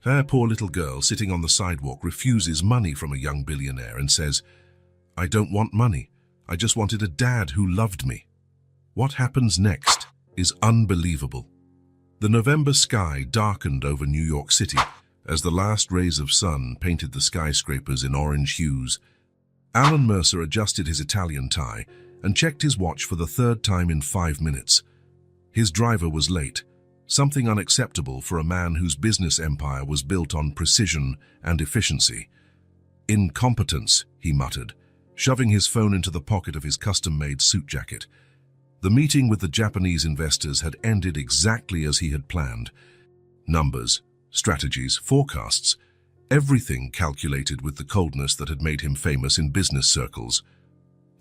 Her poor little girl sitting on the sidewalk refuses money from a young billionaire and says, "I don't want money. I just wanted a dad who loved me." What happens next is unbelievable. The November sky darkened over New York City as the last rays of sun painted the skyscrapers in orange hues. Alan Mercer adjusted his Italian tie and checked his watch for the third time in 5 minutes. His driver was late, something unacceptable for a man whose business empire was built on precision and efficiency. "Incompetence," he muttered, shoving his phone into the pocket of his custom-made suit jacket. The meeting with the Japanese investors had ended exactly as he had planned. Numbers, strategies, forecasts, everything calculated with the coldness that had made him famous in business circles.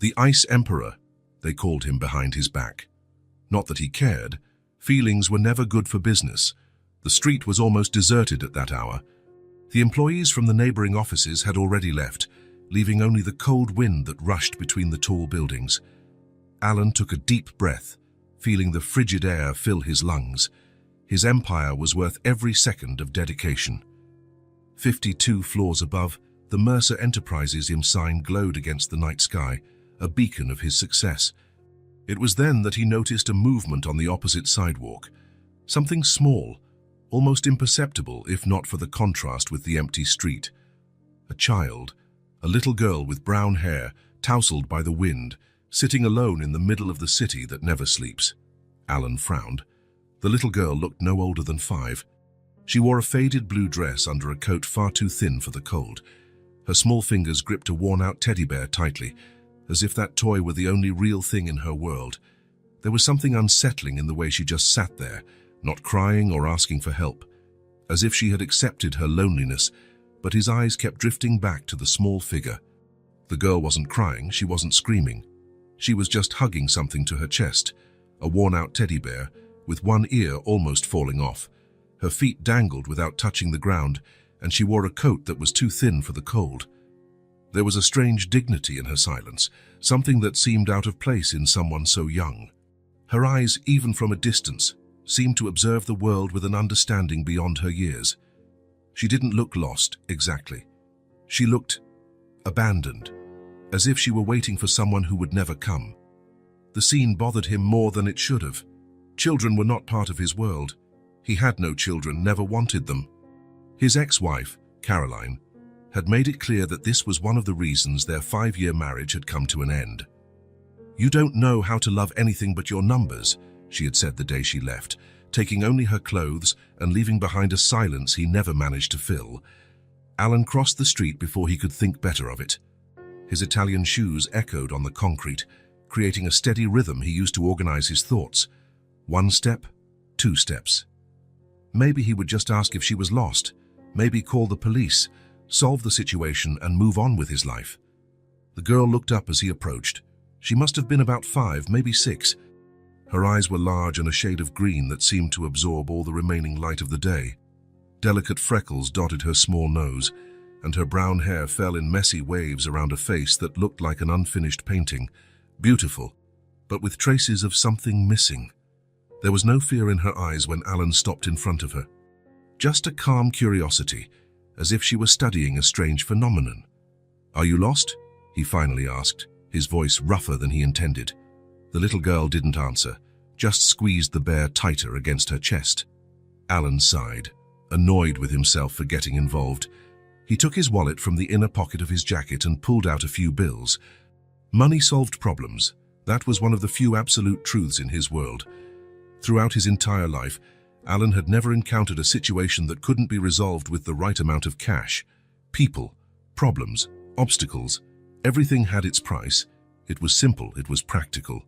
The Ice Emperor, they called him behind his back. Not that he cared. Feelings were never good for business. The street was almost deserted at that hour. The employees from the neighboring offices had already left, leaving only the cold wind that rushed between the tall buildings. Alan took a deep breath, feeling the frigid air fill his lungs. His empire was worth every second of dedication. 52 floors above, the Mercer Enterprises sign glowed against the night sky, a beacon of his success. It was then that he noticed a movement on the opposite sidewalk. Something small, almost imperceptible if not for the contrast with the empty street. A child, a little girl with brown hair, tousled by the wind, sitting alone in the middle of the city that never sleeps. Alan frowned. The little girl looked no older than 5. She wore a faded blue dress under a coat far too thin for the cold. Her small fingers gripped a worn-out teddy bear tightly, as if that toy were the only real thing in her world. There was something unsettling in the way she just sat there, not crying or asking for help, as if she had accepted her loneliness, but his eyes kept drifting back to the small figure. The girl wasn't crying, she wasn't screaming. She was just hugging something to her chest, a worn-out teddy bear, with one ear almost falling off. Her feet dangled without touching the ground, and she wore a coat that was too thin for the cold. There was a strange dignity in her silence, something that seemed out of place in someone so young. Her eyes, even from a distance, seemed to observe the world with an understanding beyond her years. She didn't look lost, exactly. She looked abandoned, as if she were waiting for someone who would never come. The scene bothered him more than it should have. Children were not part of his world. He had no children, never wanted them. His ex-wife, Caroline, had made it clear that this was one of the reasons their 5-year marriage had come to an end. "You don't know how to love anything but your numbers," she had said the day she left, taking only her clothes and leaving behind a silence he never managed to fill. Alan crossed the street before he could think better of it. His Italian shoes echoed on the concrete, creating a steady rhythm he used to organize his thoughts. 1 step, 2 steps. Maybe he would just ask if she was lost, maybe call the police, solve the situation and move on with his life. The girl looked up as he approached. She must have been about 5, maybe 6. Her eyes were large and a shade of green that seemed to absorb all the remaining light of the day. Delicate freckles dotted her small nose, and her brown hair fell in messy waves around a face that looked like an unfinished painting. Beautiful, but with traces of something missing. There was no fear in her eyes when Alan stopped in front of her. Just a calm curiosity, as if she were studying a strange phenomenon. "Are you lost?" he finally asked, his voice rougher than he intended. The little girl didn't answer, just squeezed the bear tighter against her chest. Alan sighed, annoyed with himself for getting involved. He took his wallet from the inner pocket of his jacket and pulled out a few bills. Money solved problems. That was one of the few absolute truths in his world. Throughout his entire life, Alan had never encountered a situation that couldn't be resolved with the right amount of cash. People, problems, obstacles, everything had its price. It was simple, it was practical.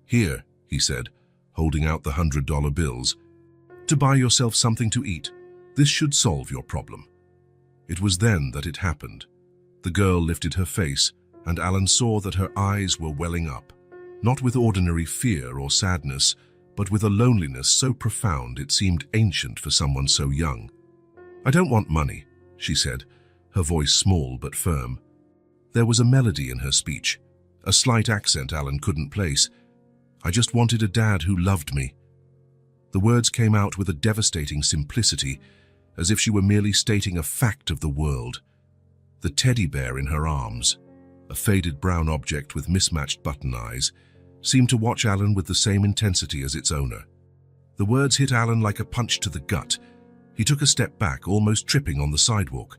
"Here," he said, holding out the $100 bills, "to buy yourself something to eat. This should solve your problem." It was then that it happened. The girl lifted her face, and Alan saw that her eyes were welling up, not with ordinary fear or sadness, but with a loneliness so profound it seemed ancient for someone so young. "I don't want money," she said, her voice small but firm. There was a melody in her speech, a slight accent Alan couldn't place. "I just wanted a dad who loved me." The words came out with a devastating simplicity, as if she were merely stating a fact of the world. The teddy bear in her arms, a faded brown object with mismatched button eyes, seemed to watch Alan with the same intensity as its owner. The words hit Alan like a punch to the gut. He took a step back, almost tripping on the sidewalk.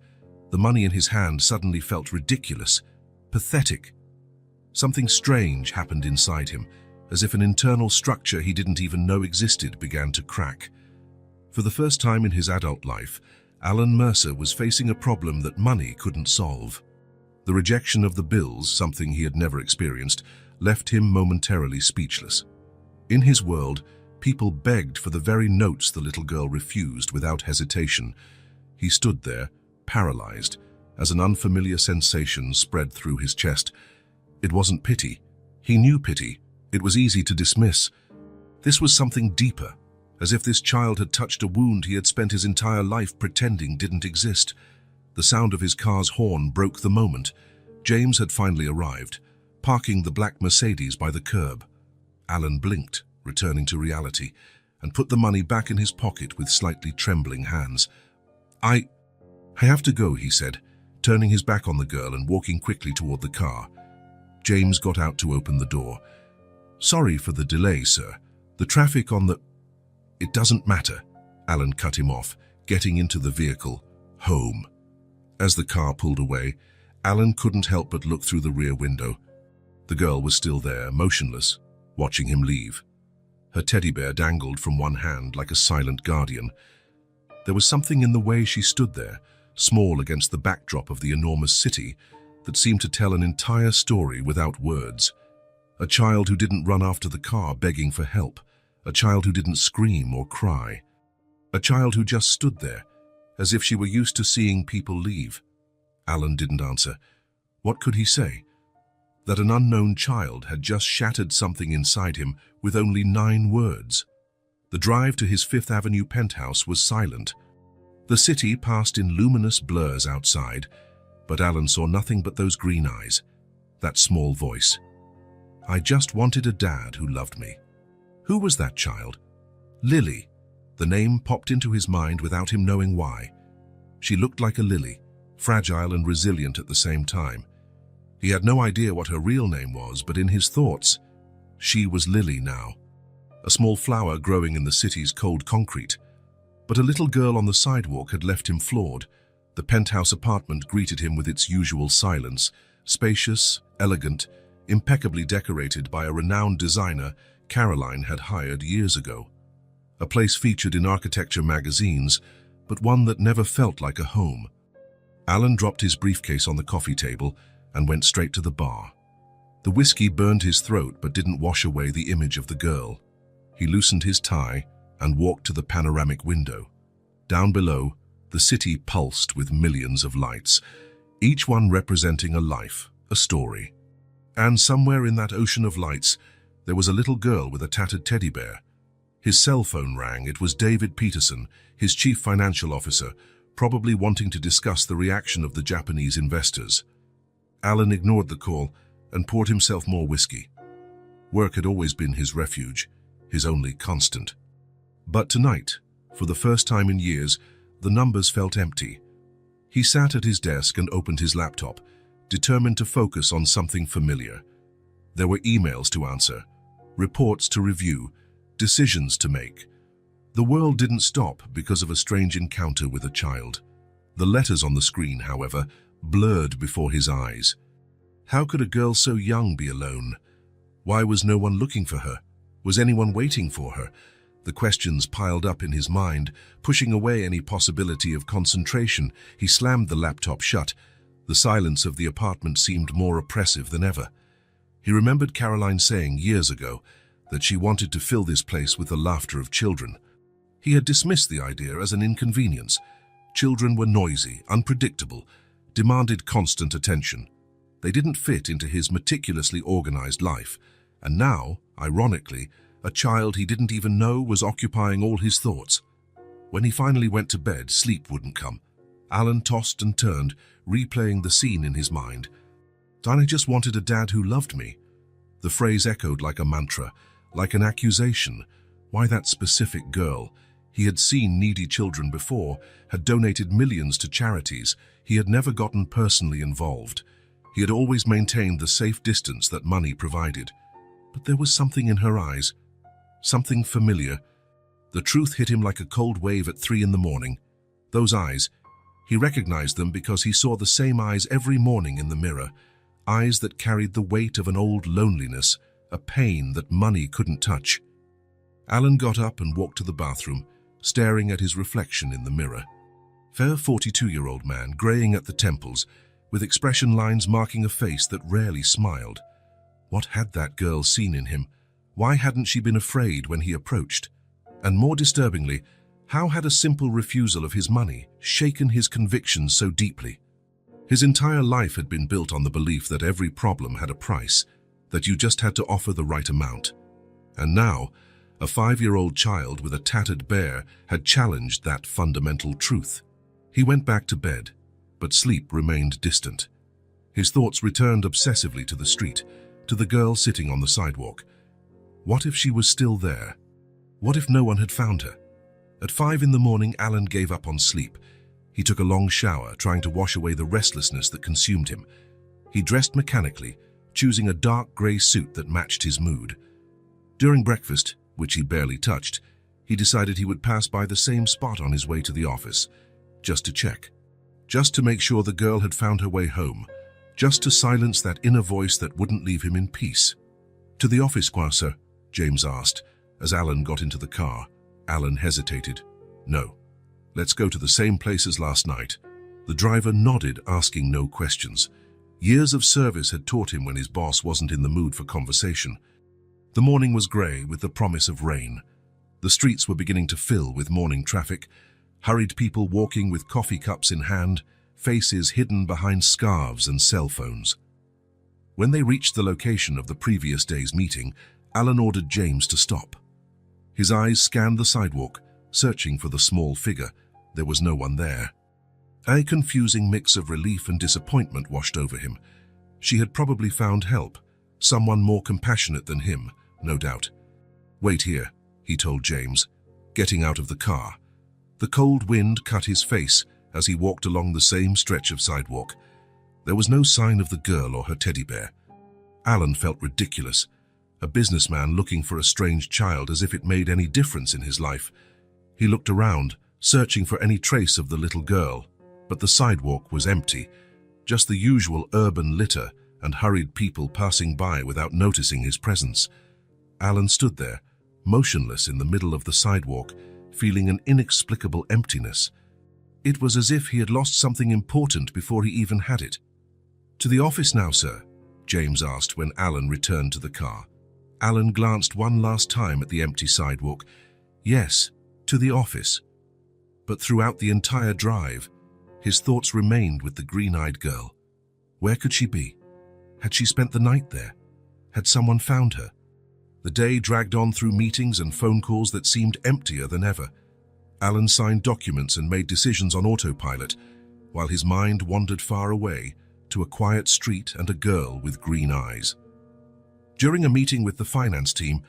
The money in his hand suddenly felt ridiculous, pathetic. Something strange happened inside him, as if an internal structure he didn't even know existed began to crack. For the first time in his adult life, Alan Mercer was facing a problem that money couldn't solve. The rejection of the bills, something he had never experienced, left him momentarily speechless. In his world, people begged for the very notes the little girl refused without hesitation. He stood there, paralyzed, as an unfamiliar sensation spread through his chest. It wasn't pity. He knew pity. It was easy to dismiss. This was something deeper, as if this child had touched a wound he had spent his entire life pretending didn't exist. The sound of his car's horn broke the moment. James had finally arrived, parking the black Mercedes by the curb. Alan blinked, returning to reality, and put the money back in his pocket with slightly trembling hands. I have to go, he said, turning his back on the girl and walking quickly toward the car. James got out to open the door. Sorry for the delay, sir. The traffic on the... It doesn't matter, Alan cut him off, getting into the vehicle. Home. As the car pulled away, Alan couldn't help but look through the rear window. The girl was still there, motionless, watching him leave. Her teddy bear dangled from one hand like a silent guardian. There was something in the way she stood there, small against the backdrop of the enormous city, that seemed to tell an entire story without words. A child who didn't run after the car begging for help. A child who didn't scream or cry. A child who just stood there, as if she were used to seeing people leave. Alan didn't answer. What could he say? That an unknown child had just shattered something inside him with only 9 words. The drive to his Fifth Avenue penthouse was silent. The city passed in luminous blurs outside, but Alan saw nothing but those green eyes, that small voice. I just wanted a dad who loved me. Who was that child? Lily. The name popped into his mind without him knowing why. She looked like a lily, fragile and resilient at the same time. He had no idea what her real name was, but in his thoughts, she was Lily now. A small flower growing in the city's cold concrete. But a little girl on the sidewalk had left him floored. The penthouse apartment greeted him with its usual silence, spacious, elegant, impeccably decorated by a renowned designer Caroline had hired years ago. A place featured in architecture magazines, but one that never felt like a home. Alan dropped his briefcase on the coffee table and went straight to the bar. The whiskey burned his throat but didn't wash away the image of the girl. He loosened his tie and walked to the panoramic window. Down below, the city pulsed with millions of lights, each one representing a life, a story. And somewhere in that ocean of lights, there was a little girl with a tattered teddy bear. His cell phone rang. It was David Peterson, his chief financial officer, probably wanting to discuss the reaction of the Japanese investors. Alan ignored the call and poured himself more whiskey. Work had always been his refuge, his only constant. But tonight, for the first time in years, the numbers felt empty. He sat at his desk and opened his laptop, determined to focus on something familiar. There were emails to answer, reports to review, decisions to make. The world didn't stop because of a strange encounter with a child. The letters on the screen, however, blurred before his eyes. How could a girl so young be alone? Why was no one looking for her? Was anyone waiting for her? The questions piled up in his mind, pushing away any possibility of concentration. He slammed the laptop shut. The silence of the apartment seemed more oppressive than ever. He remembered Caroline saying years ago that she wanted to fill this place with the laughter of children. He had dismissed the idea as an inconvenience. Children were noisy, unpredictable, demanded constant attention. They didn't fit into his meticulously organized life. And now, ironically, a child he didn't even know was occupying all his thoughts. When he finally went to bed, sleep wouldn't come. Alan tossed and turned, replaying the scene in his mind. I just wanted a dad who loved me. The phrase echoed like a mantra, like an accusation. Why that specific girl? He had seen needy children before, had donated millions to charities. He had never gotten personally involved. He had always maintained the safe distance that money provided. But there was something in her eyes, something familiar. The truth hit him like a cold wave at 3 in the morning. Those eyes, he recognized them because he saw the same eyes every morning in the mirror, eyes that carried the weight of an old loneliness, a pain that money couldn't touch. Alan got up and walked to the bathroom, staring at his reflection in the mirror. Fair 42-year-old man, graying at the temples, with expression lines marking a face that rarely smiled. What had that girl seen in him? Why hadn't she been afraid when he approached? And more disturbingly, how had a simple refusal of his money shaken his convictions so deeply? His entire life had been built on the belief that every problem had a price, that you just had to offer the right amount. And now, a 5-year-old child with a tattered bear had challenged that fundamental truth. He went back to bed, but sleep remained distant. His thoughts returned obsessively to the street, to the girl sitting on the sidewalk. What if she was still there? What if no one had found her? At 5 in the morning, Alan gave up on sleep. He took a long shower, trying to wash away the restlessness that consumed him. He dressed mechanically, choosing a dark grey suit that matched his mood. During breakfast, which he barely touched, he decided he would pass by the same spot on his way to the office, just to check. Just to make sure the girl had found her way home. Just to silence that inner voice that wouldn't leave him in peace. "To the office, quoi, sir?" James asked, as Alan got into the car. Alan hesitated. "No. Let's go to the same place as last night." The driver nodded, asking no questions. Years of service had taught him when his boss wasn't in the mood for conversation. The morning was grey, with the promise of rain. The streets were beginning to fill with morning traffic, hurried people walking with coffee cups in hand, faces hidden behind scarves and cell phones. When they reached the location of the previous day's meeting, Alan ordered James to stop. His eyes scanned the sidewalk, searching for the small figure. There was no one there. A confusing mix of relief and disappointment washed over him. She had probably found help, someone more compassionate than him, no doubt. "Wait here," he told James, getting out of the car. The cold wind cut his face as he walked along the same stretch of sidewalk. There was no sign of the girl or her teddy bear. Alan felt ridiculous, a businessman looking for a strange child, as if it made any difference in his life. He looked around, searching for any trace of the little girl, but the sidewalk was empty, just the usual urban litter and hurried people passing by without noticing his presence. Alan stood there, motionless in the middle of the sidewalk, feeling an inexplicable emptiness. It was as if he had lost something important before he even had it. "To the office now, sir?" James asked when Alan returned to the car. Alan glanced one last time at the empty sidewalk. Yes, to the office. But throughout the entire drive, his thoughts remained with the green-eyed girl. Where could she be? Had she spent the night there? Had someone found her? The day dragged on through meetings and phone calls that seemed emptier than ever. Alan signed documents and made decisions on autopilot, while his mind wandered far away to a quiet street and a girl with green eyes. During a meeting with the finance team,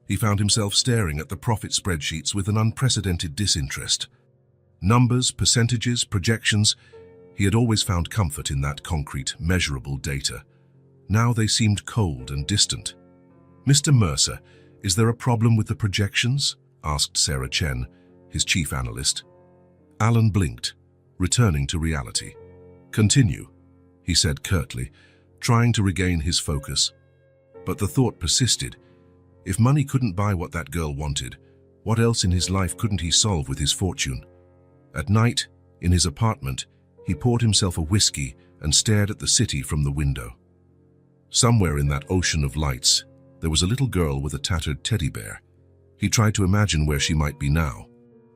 he found himself staring at the profit spreadsheets with an unprecedented disinterest. Numbers, percentages, projections, he had always found comfort in that concrete, measurable data. Now they seemed cold and distant. "Mr. Mercer, is there a problem with the projections?" asked Sarah Chen, his chief analyst. Alan blinked, returning to reality. "Continue," he said curtly, trying to regain his focus. But the thought persisted. If money couldn't buy what that girl wanted, what else in his life couldn't he solve with his fortune? At night, in his apartment, he poured himself a whiskey and stared at the city from the window. Somewhere in that ocean of lights, there was a little girl with a tattered teddy bear. He tried to imagine where she might be now.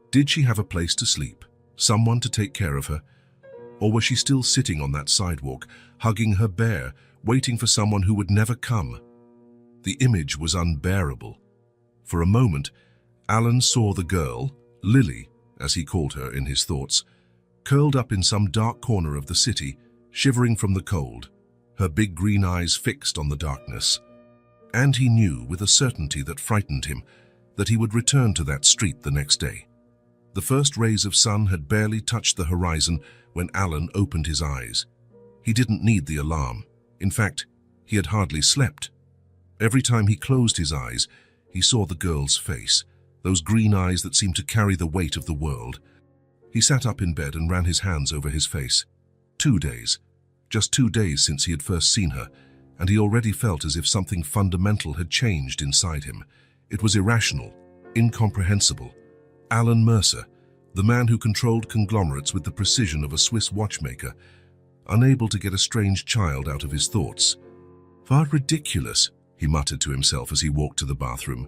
Did she have a place to sleep, someone to take care of her? Or was she still sitting on that sidewalk, hugging her bear, waiting for someone who would never come? The image was unbearable. For a moment, Alan saw the girl, Lily, as he called her in his thoughts, curled up in some dark corner of the city, shivering from the cold, her big green eyes fixed on the darkness. And he knew with a certainty that frightened him that he would return to that street the next day. The first rays of sun had barely touched the horizon when Alan opened his eyes. He didn't need the alarm. In fact, he had hardly slept. Every time he closed his eyes, he saw the girl's face, those green eyes that seemed to carry the weight of the world. He sat up in bed and ran his hands over his face. 2 days. Just 2 days since he had first seen her, and he already felt as if something fundamental had changed inside him. It was irrational, incomprehensible. Alan Mercer, the man who controlled conglomerates with the precision of a Swiss watchmaker, unable to get a strange child out of his thoughts. "How ridiculous," he muttered to himself as he walked to the bathroom.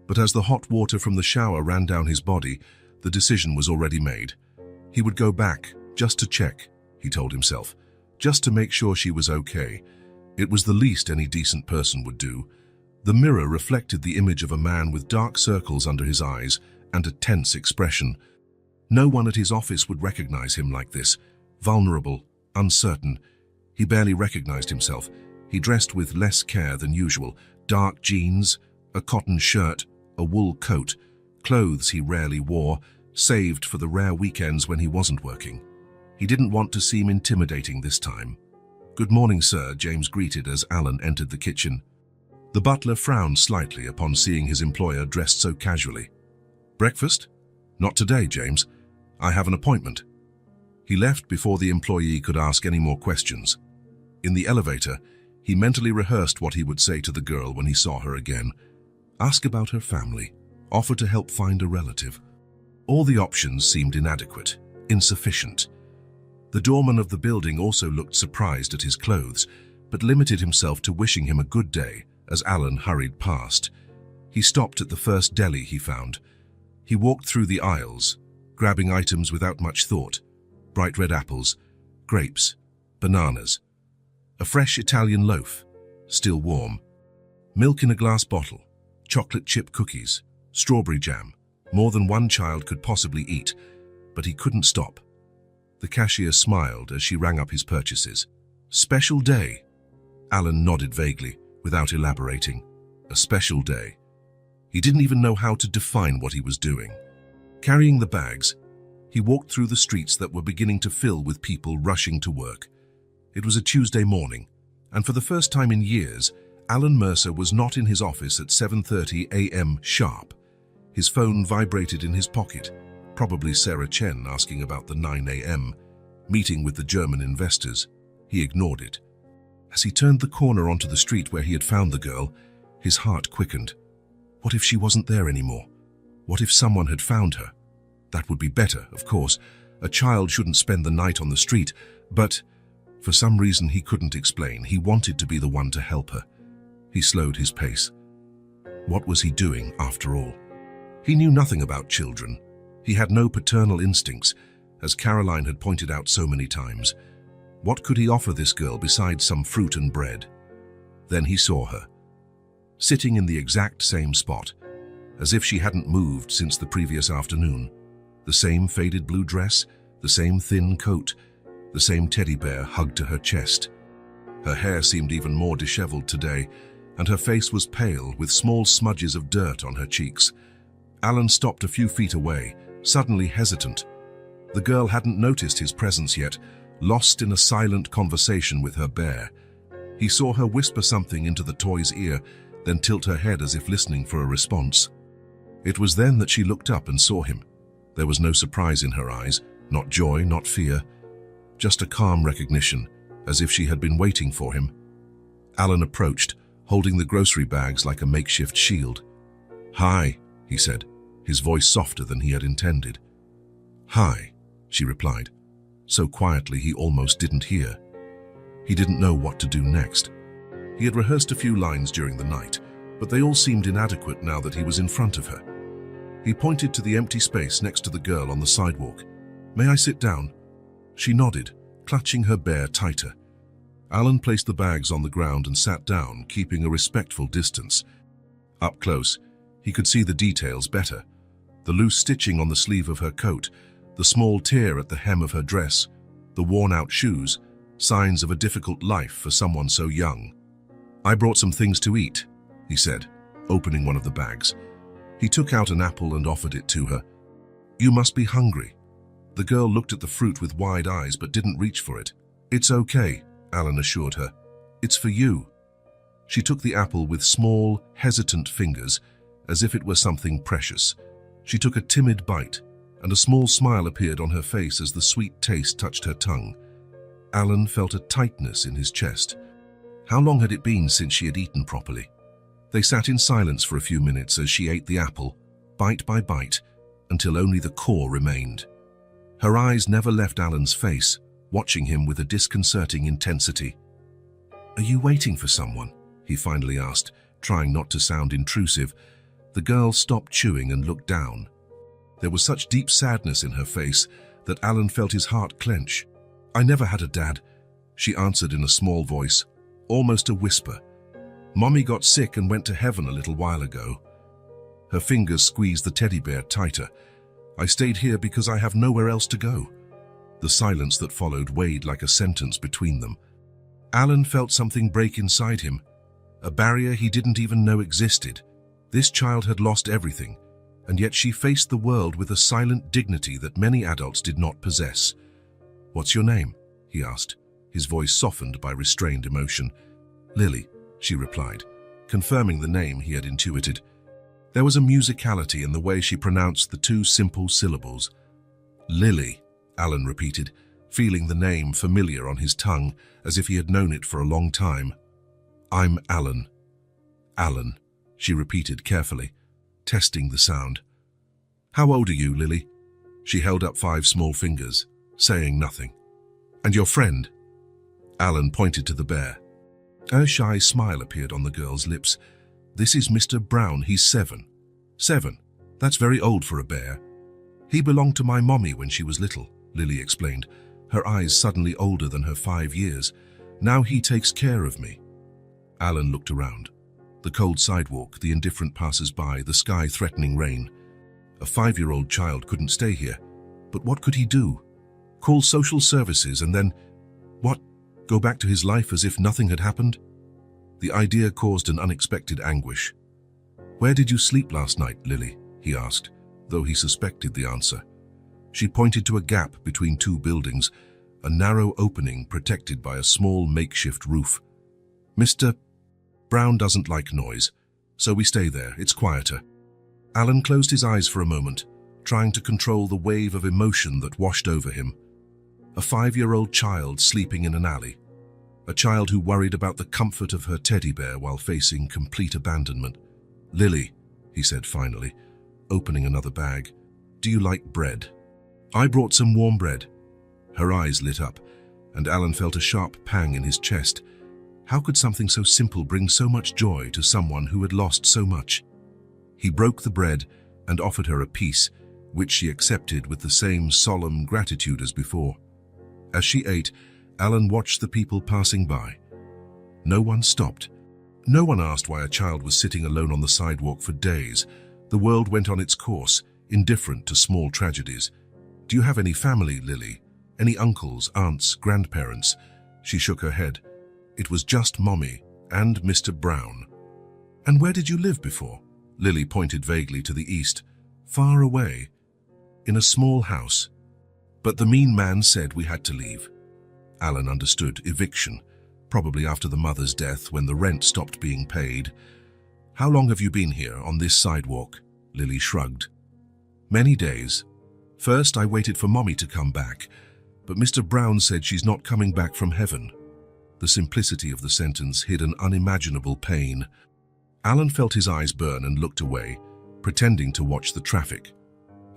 But as the hot water from the shower ran down his body, the decision was already made. He would go back, just to check, he told himself, just to make sure she was okay. It was the least any decent person would do. The mirror reflected the image of a man with dark circles under his eyes and a tense expression. No one at his office would recognize him like this, vulnerable, uncertain. He barely recognized himself. He dressed with less care than usual, dark jeans, a cotton shirt, a wool coat, clothes he rarely wore, saved for the rare weekends when he wasn't working. He didn't want to seem intimidating this time. "Good morning, sir," James greeted as Alan entered the kitchen. The butler frowned slightly upon seeing his employer dressed so casually. "Breakfast? Not today, James. I have an appointment." He left before the employee could ask any more questions. In the elevator, he mentally rehearsed what he would say to the girl when he saw her again. Ask about her family, offer to help find a relative. All the options seemed inadequate, insufficient. The doorman of the building also looked surprised at his clothes, but limited himself to wishing him a good day as Alan hurried past. He stopped at the first deli he found. He walked through the aisles, grabbing items without much thought. Bright red apples, grapes, bananas. A fresh Italian loaf, still warm. Milk in a glass bottle, chocolate chip cookies, strawberry jam. More than one child could possibly eat, but he couldn't stop. The cashier smiled as she rang up his purchases. "Special day." Alan nodded vaguely, without elaborating. A special day. He didn't even know how to define what he was doing. Carrying the bags, he walked through the streets that were beginning to fill with people rushing to work. It was a Tuesday morning, and for the first time in years, Alan Mercer was not in his office at 7:30 a.m. sharp. His phone vibrated in his pocket, probably Sarah Chen asking about the 9 a.m. meeting with the German investors. He ignored it. As he turned the corner onto the street where he had found the girl, his heart quickened. What if she wasn't there anymore? What if someone had found her? That would be better, of course. A child shouldn't spend the night on the street, but for some reason he couldn't explain. He wanted to be the one to help her. He slowed his pace. What was he doing, after all? He knew nothing about children. He had no paternal instincts, as Caroline had pointed out so many times. What could he offer this girl besides some fruit and bread? Then he saw her, sitting in the exact same spot, as if she hadn't moved since the previous afternoon. The same faded blue dress, the same thin coat, the same teddy bear hugged to her chest. Her hair seemed even more disheveled today, and her face was pale with small smudges of dirt on her cheeks. Alan stopped a few feet away, suddenly hesitant. The girl hadn't noticed his presence yet, lost in a silent conversation with her bear. He saw her whisper something into the toy's ear, then tilt her head as if listening for a response. It was then that she looked up and saw him. There was no surprise in her eyes, not joy, not fear, just a calm recognition, as if she had been waiting for him. Alan approached, holding the grocery bags like a makeshift shield. "Hi," he said, his voice softer than he had intended. "Hi," she replied, so quietly he almost didn't hear. He didn't know what to do next. He had rehearsed a few lines during the night, but they all seemed inadequate now that he was in front of her. He pointed to the empty space next to the girl on the sidewalk. "May I sit down?" She nodded, clutching her bear tighter. Alan placed the bags on the ground and sat down, keeping a respectful distance. Up close, he could see the details better. The loose stitching on the sleeve of her coat, the small tear at the hem of her dress, the worn-out shoes, signs of a difficult life for someone so young. "I brought some things to eat," he said, opening one of the bags. He took out an apple and offered it to her. You must be hungry." The girl looked at the fruit with wide eyes but didn't reach for it. "It's okay," Alan assured her. "It's for you." She took the apple with small, hesitant fingers, as if it were something precious. She took a timid bite, and a small smile appeared on her face as the sweet taste touched her tongue. Alan felt a tightness in his chest. How long had it been since she had eaten properly? They sat in silence for a few minutes as she ate the apple, bite by bite, until only the core remained. Her eyes never left Alan's face, watching him with a disconcerting intensity. "Are you waiting for someone?" he finally asked, trying not to sound intrusive. The girl stopped chewing and looked down. There was such deep sadness in her face that Alan felt his heart clench. "I never had a dad," she answered in a small voice, almost a whisper. "Mommy got sick and went to heaven a little while ago." Her fingers squeezed the teddy bear tighter. "I stayed here because I have nowhere else to go." The silence that followed weighed like a sentence between them. Alan felt something break inside him, a barrier he didn't even know existed. This child had lost everything, and yet she faced the world with a silent dignity that many adults did not possess. "What's your name?" he asked, his voice softened by restrained emotion. "Lily," she replied, confirming the name he had intuited. There was a musicality in the way she pronounced the two simple syllables. "Lily," Alan repeated, feeling the name familiar on his tongue as if he had known it for a long time. "I'm Alan." "Alan," she repeated carefully, testing the sound. "How old are you, Lily?" She held up 5 small fingers, saying nothing. "And your friend?" Alan pointed to the bear. A shy smile appeared on the girl's lips. "This is Mr. Brown, he's 7. 7? That's very old for a bear." "He belonged to my mommy when she was little," Lily explained, her eyes suddenly older than her 5 years. "Now he takes care of me." Alan looked around. The cold sidewalk, the indifferent passers-by, the sky threatening rain. A 5-year-old child couldn't stay here. But what could he do? Call social services and then, what, go back to his life as if nothing had happened? The idea caused an unexpected anguish. "Where did you sleep last night, Lily?" he asked, though he suspected the answer. She pointed to a gap between 2 buildings, a narrow opening protected by a small makeshift roof. "Mr. Brown doesn't like noise, so we stay there. It's quieter." Alan closed his eyes for a moment, trying to control the wave of emotion that washed over him. A 5-year-old child sleeping in an alley. A child who worried about the comfort of her teddy bear while facing complete abandonment. "Lily," he said finally, opening another bag, "do you like bread?" "I brought some warm bread." Her eyes lit up, and Alan felt a sharp pang in his chest. How could something so simple bring so much joy to someone who had lost so much? He broke the bread and offered her a piece, which she accepted with the same solemn gratitude as before. As she ate, Alan watched the people passing by. No one stopped. No one asked why a child was sitting alone on the sidewalk for days. The world went on its course, indifferent to small tragedies. "Do you have any family, Lily? Any uncles, aunts, grandparents?" She shook her head. "It was just Mommy and Mr. Brown." "And where did you live before?" Lily pointed vaguely to the east. "Far away. In a small house. But the mean man said we had to leave." Alan understood. Eviction. Probably after the mother's death when the rent stopped being paid. "How long have you been here on this sidewalk?" Lily shrugged. "Many days. First I waited for Mommy to come back, but Mr. Brown said she's not coming back from heaven." The simplicity of the sentence hid an unimaginable pain. Alan felt his eyes burn and looked away, pretending to watch the traffic.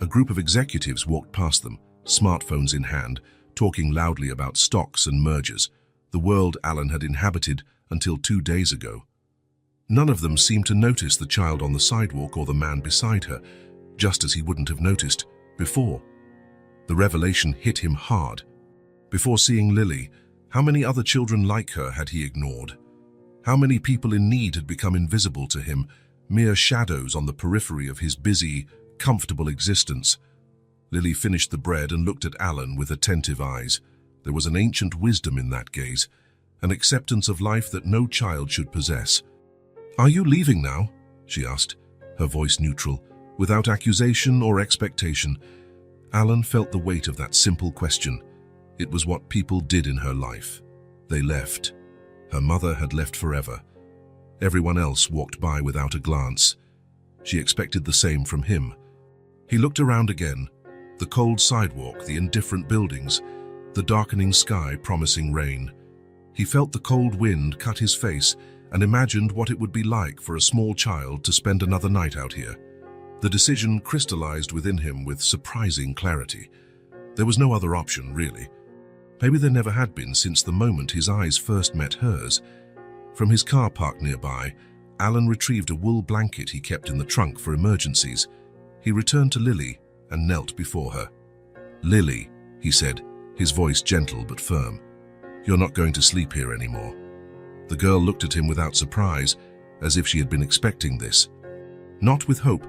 A group of executives walked past them, smartphones in hand, talking loudly about stocks and mergers, the world Alan had inhabited until 2 days ago. None of them seemed to notice the child on the sidewalk or the man beside her, just as he wouldn't have noticed before. The revelation hit him hard. Before seeing Lily, how many other children like her had he ignored? How many people in need had become invisible to him, mere shadows on the periphery of his busy, comfortable existence? Lily finished the bread and looked at Alan with attentive eyes. There was an ancient wisdom in that gaze, an acceptance of life that no child should possess. "Are you leaving now?" she asked, her voice neutral, without accusation or expectation. Alan felt the weight of that simple question. It was what people did in her life. They left. Her mother had left forever. Everyone else walked by without a glance. She expected the same from him. He looked around again. The cold sidewalk, the indifferent buildings, the darkening sky promising rain. He felt the cold wind cut his face and imagined what it would be like for a small child to spend another night out here. The decision crystallized within him with surprising clarity. There was no other option, really. Maybe there never had been since the moment his eyes first met hers. From his car parked nearby, Alan retrieved a wool blanket he kept in the trunk for emergencies. He returned to Lily and knelt before her. "Lily," he said, his voice gentle but firm, "you're not going to sleep here anymore." The girl looked at him without surprise, as if she had been expecting this. Not with hope,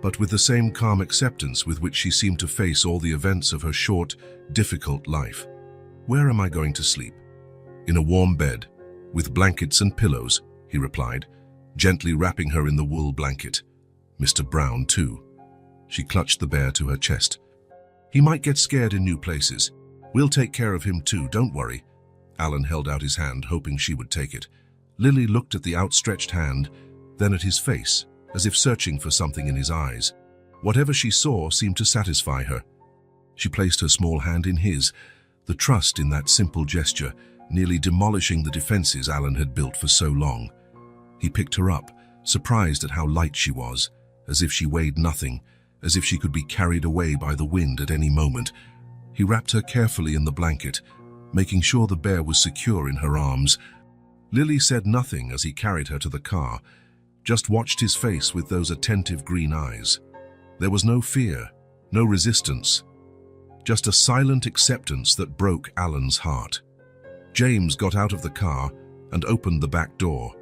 but with the same calm acceptance with which she seemed to face all the events of her short, difficult life. "Where am I going to sleep?" "In a warm bed, with blankets and pillows," he replied, gently wrapping her in the wool blanket. "Mr. Brown, too." She clutched the bear to her chest. "He might get scared in new places. We'll take care of him too, don't worry." Alan held out his hand, hoping she would take it. Lily looked at the outstretched hand, then at his face, as if searching for something in his eyes. Whatever she saw seemed to satisfy her. She placed her small hand in his, the trust in that simple gesture, nearly demolishing the defenses Alan had built for so long. He picked her up, surprised at how light she was, as if she weighed nothing, as if she could be carried away by the wind at any moment. He wrapped her carefully in the blanket, making sure the bear was secure in her arms. Lily said nothing as he carried her to the car, just watched his face with those attentive green eyes. There was no fear, no resistance, just a silent acceptance that broke Alan's heart. James got out of the car and opened the back door,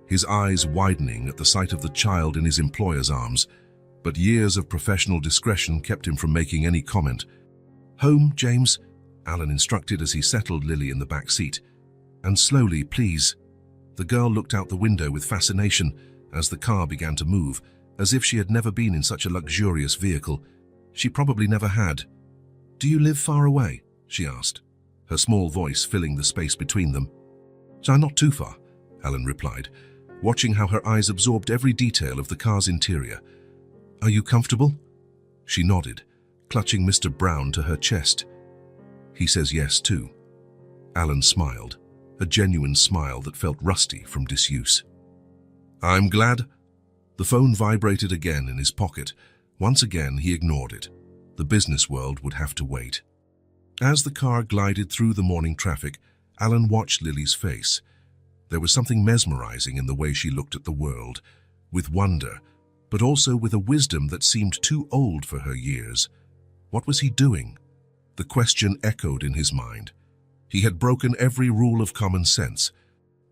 his eyes widening at the sight of the child in his employer's arms, but years of professional discretion kept him from making any comment. "Home, James," Alan instructed as he settled Lily in the back seat. "And slowly, please." The girl looked out the window with fascination as the car began to move, as if she had never been in such a luxurious vehicle. She probably never had. "Do you live far away?" she asked, her small voice filling the space between them. "Not too far," Alan replied, watching how her eyes absorbed every detail of the car's interior. "Are you comfortable?" She nodded, clutching Mr. Brown to her chest. "He says yes, too." Alan smiled, a genuine smile that felt rusty from disuse. "I'm glad." The phone vibrated again in his pocket. Once again, he ignored it. The business world would have to wait. As the car glided through the morning traffic, Alan watched Lily's face. There was something mesmerizing in the way she looked at the world, with wonder, but also with a wisdom that seemed too old for her years. What was he doing? The question echoed in his mind. He had broken every rule of common sense.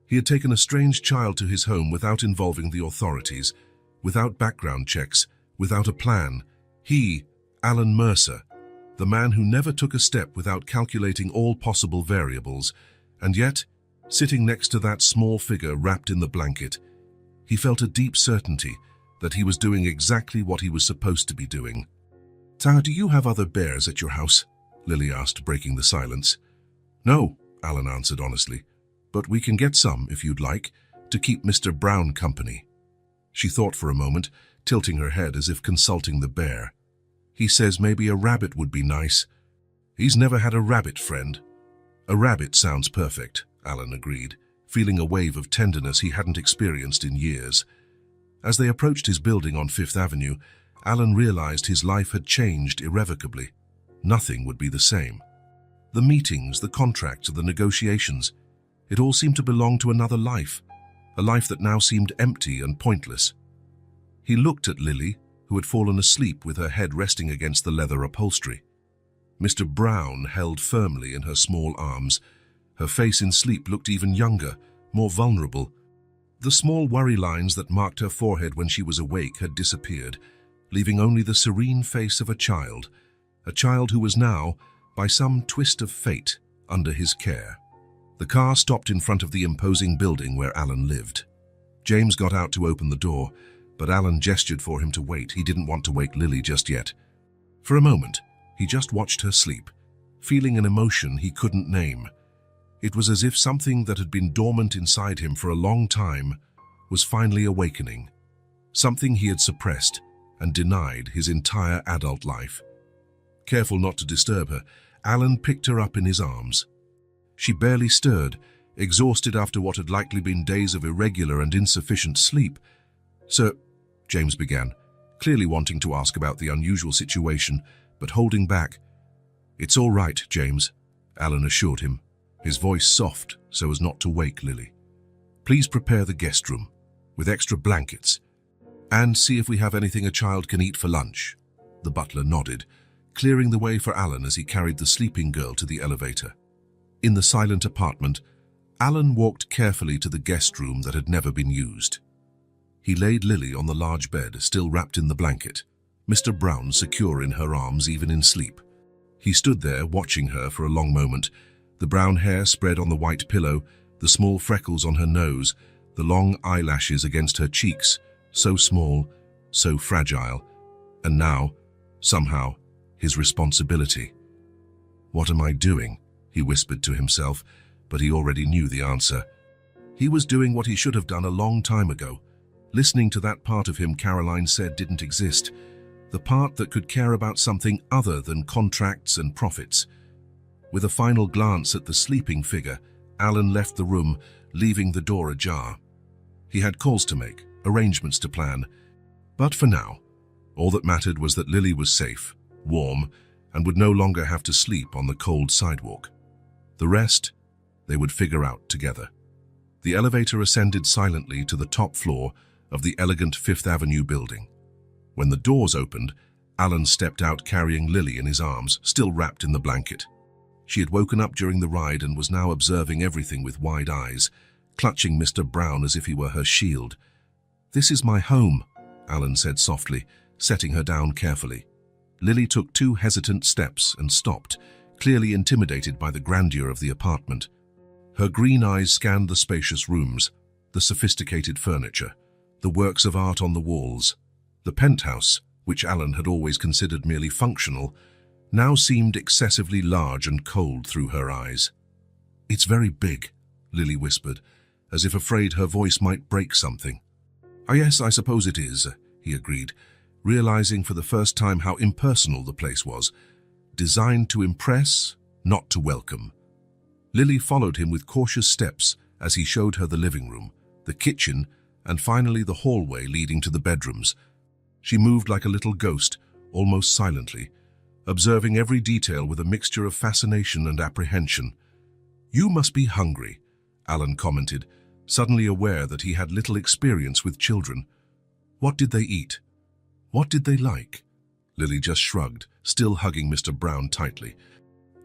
He had taken a strange child to his home without involving the authorities, without background checks, without a plan. He, Alan Mercer, the man who never took a step without calculating all possible variables, and yet, sitting next to that small figure wrapped in the blanket, he felt a deep certainty that he was doing exactly what he was supposed to be doing. "Do you have other bears at your house?" Lily asked, breaking the silence. "No," Alan answered honestly, "but we can get some, if you'd like, to keep Mr. Brown company." She thought for a moment, tilting her head as if consulting the bear. "He says maybe a rabbit would be nice." "He's never had a rabbit, friend." "A rabbit sounds perfect," Alan agreed, feeling a wave of tenderness he hadn't experienced in years. As they approached his building on Fifth Avenue, Alan realized his life had changed irrevocably. Nothing would be the same. The meetings, the contracts, the negotiations, it all seemed to belong to another life, a life that now seemed empty and pointless. He looked at Lily, who had fallen asleep with her head resting against the leather upholstery. Mr. Brown held firmly in her small arms. Her face in sleep looked even younger, more vulnerable. The small worry lines that marked her forehead when she was awake had disappeared, leaving only the serene face of a child who was now, by some twist of fate, under his care. The car stopped in front of the imposing building where Alan lived. James got out to open the door, but Alan gestured for him to wait. He didn't want to wake Lily just yet. For a moment, He just watched her sleep, feeling an emotion he couldn't name. It was as if something that had been dormant inside him for a long time was finally awakening. Something he had suppressed and denied his entire adult life. Careful not to disturb her, Alan picked her up in his arms. She barely stirred, exhausted after what had likely been days of irregular and insufficient sleep. "Sir," James began, clearly wanting to ask about the unusual situation, but holding back. "It's all right, James," Alan assured him, his voice soft so as not to wake Lily. "Please prepare the guest room, with extra blankets, and see if we have anything a child can eat for lunch." The butler nodded, clearing the way for Alan as he carried the sleeping girl to the elevator. In the silent apartment, Alan walked carefully to the guest room that had never been used. He laid Lily on the large bed, still wrapped in the blanket, Mr. Brown secure in her arms even in sleep. He stood there watching her for a long moment, the brown hair spread on the white pillow, the small freckles on her nose, the long eyelashes against her cheeks, so small, so fragile, and now, somehow, his responsibility. "What am I doing?" he whispered to himself, but he already knew the answer. He was doing what he should have done a long time ago, listening to that part of him Caroline said didn't exist, the part that could care about something other than contracts and profits. With a final glance at the sleeping figure, Alan left the room, leaving the door ajar. He had calls to make, arrangements to plan, but for now, all that mattered was that Lily was safe, warm, and would no longer have to sleep on the cold sidewalk. The rest, they would figure out together. The elevator ascended silently to the top floor of the elegant Fifth Avenue building. When the doors opened, Alan stepped out carrying Lily in his arms, still wrapped in the blanket. She had woken up during the ride and was now observing everything with wide eyes, clutching Mr. Brown as if he were her shield. "This is my home," Alan said softly, setting her down carefully. Lily took 2 hesitant steps and stopped, clearly intimidated by the grandeur of the apartment. Her green eyes scanned the spacious rooms, the sophisticated furniture, the works of art on the walls. The penthouse, which Alan had always considered merely functional, now seemed excessively large and cold through her eyes. "It's very big," Lily whispered, as if afraid her voice might break something. "Oh yes, I suppose it is," he agreed, realizing for the first time how impersonal the place was, designed to impress, not to welcome. Lily followed him with cautious steps as he showed her the living room, the kitchen, and finally the hallway leading to the bedrooms. She moved like a little ghost, almost silently, observing every detail with a mixture of fascination and apprehension. "You must be hungry," Alan commented, suddenly aware that he had little experience with children. "What did they eat? What did they like?" Lily just shrugged, still hugging Mr. Brown tightly.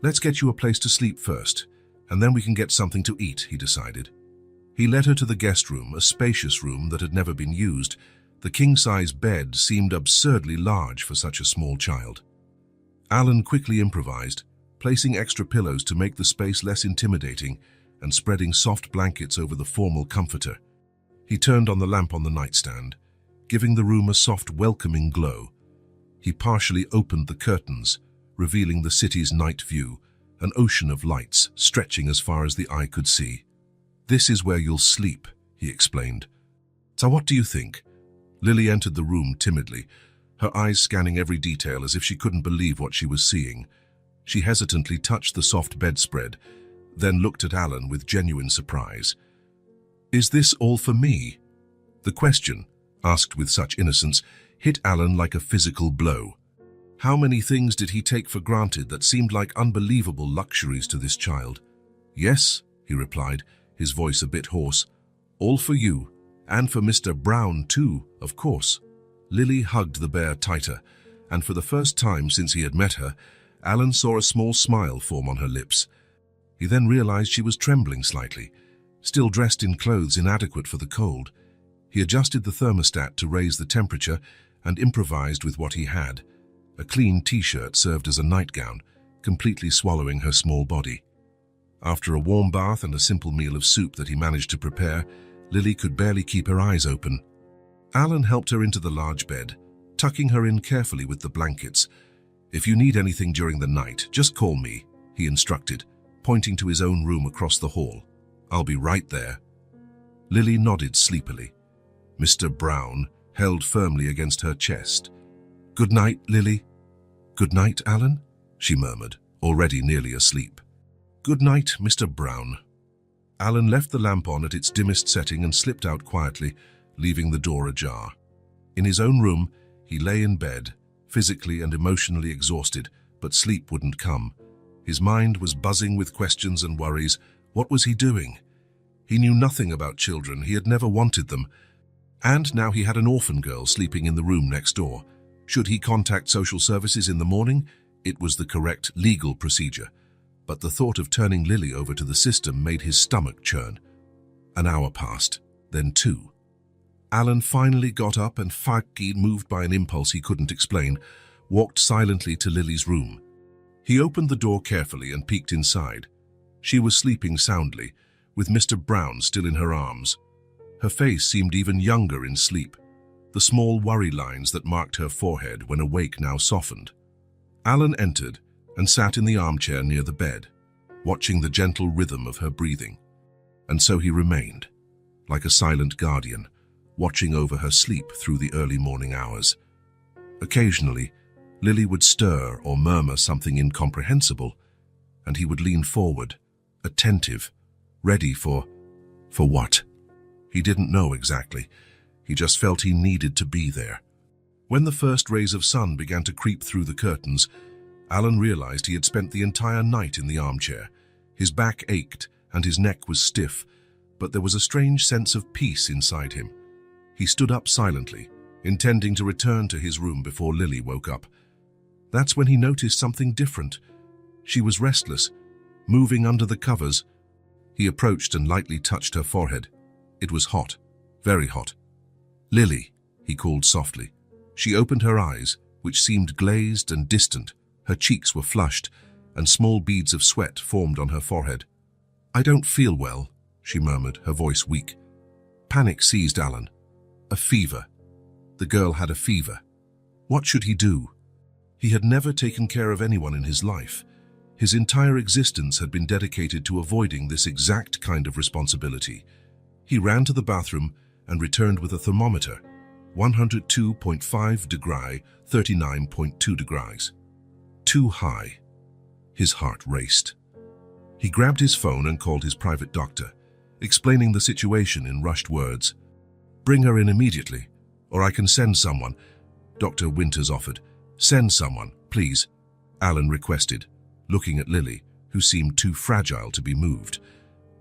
"Let's get you a place to sleep first, and then we can get something to eat," he decided. He led her to the guest room, a spacious room that had never been used. The king-size bed seemed absurdly large for such a small child. Alan quickly improvised, placing extra pillows to make the space less intimidating and spreading soft blankets over the formal comforter. He turned on the lamp on the nightstand, giving the room a soft, welcoming glow. He partially opened the curtains, revealing the city's night view, an ocean of lights stretching as far as the eye could see. "This is where you'll sleep," he explained. "So what do you think?" Lily entered the room timidly, her eyes scanning every detail as if she couldn't believe what she was seeing. She hesitantly touched the soft bedspread, then looked at Alan with genuine surprise. "Is this all for me?" The question, asked with such innocence, hit Alan like a physical blow. How many things did he take for granted that seemed like unbelievable luxuries to this child? "Yes," he replied, his voice a bit hoarse. "All for you, and for Mr. Brown too, of course." Lily hugged the bear tighter, and for the first time since he had met her, Alan saw a small smile form on her lips. He then realized she was trembling slightly, still dressed in clothes inadequate for the cold. He adjusted the thermostat to raise the temperature and improvised with what he had. A clean t-shirt served as a nightgown, completely swallowing her small body. After a warm bath and a simple meal of soup that he managed to prepare, Lily could barely keep her eyes open. Alan helped her into the large bed, tucking her in carefully with the blankets. "If you need anything during the night, just call me," he instructed, pointing to his own room across the hall. "I'll be right there." Lily nodded sleepily. Mr. Brown held firmly against her chest. "Good night, Lily." "Good night, Alan," she murmured, already nearly asleep. "Good night, Mr. Brown." Alan left the lamp on at its dimmest setting and slipped out quietly, leaving the door ajar. In his own room, he lay in bed, physically and emotionally exhausted, but sleep wouldn't come. His mind was buzzing with questions and worries. What was he doing? He knew nothing about children. He had never wanted them. And now he had an orphan girl sleeping in the room next door. Should he contact social services in the morning? It was the correct legal procedure. But the thought of turning Lily over to the system made his stomach churn. An hour passed, then 2. Alan finally got up and, moved by an impulse he couldn't explain, walked silently to Lily's room. He opened the door carefully and peeked inside. She was sleeping soundly, with Mr. Brown still in her arms. Her face seemed even younger in sleep. The small worry lines that marked her forehead when awake now softened. Alan entered and sat in the armchair near the bed, watching the gentle rhythm of her breathing. And so he remained, like a silent guardian, watching over her sleep through the early morning hours. Occasionally, Lily would stir or murmur something incomprehensible, and he would lean forward, attentive, ready for what? He didn't know exactly. He just felt he needed to be there. When the first rays of sun began to creep through the curtains, Alan realized he had spent the entire night in the armchair. His back ached and his neck was stiff, but there was a strange sense of peace inside him. He stood up silently, intending to return to his room before Lily woke up. That's when he noticed something different. She was restless, moving under the covers. He approached and lightly touched her forehead. It was hot, very hot. "Lily," he called softly. She opened her eyes, which seemed glazed and distant. Her cheeks were flushed, and small beads of sweat formed on her forehead. "I don't feel well," she murmured, her voice weak. Panic seized Alan. A fever. The girl had a fever. What should he do? He had never taken care of anyone in his life. His entire existence had been dedicated to avoiding this exact kind of responsibility. He ran to the bathroom and returned with a thermometer. 102.5 degrees, 39.2 degrees. Too high. His heart raced. He grabbed his phone and called his private doctor, explaining the situation in rushed words. "Bring her in immediately, or I can send someone," Dr. Winters offered. "Send someone, please," Alan requested, looking at Lily, who seemed too fragile to be moved.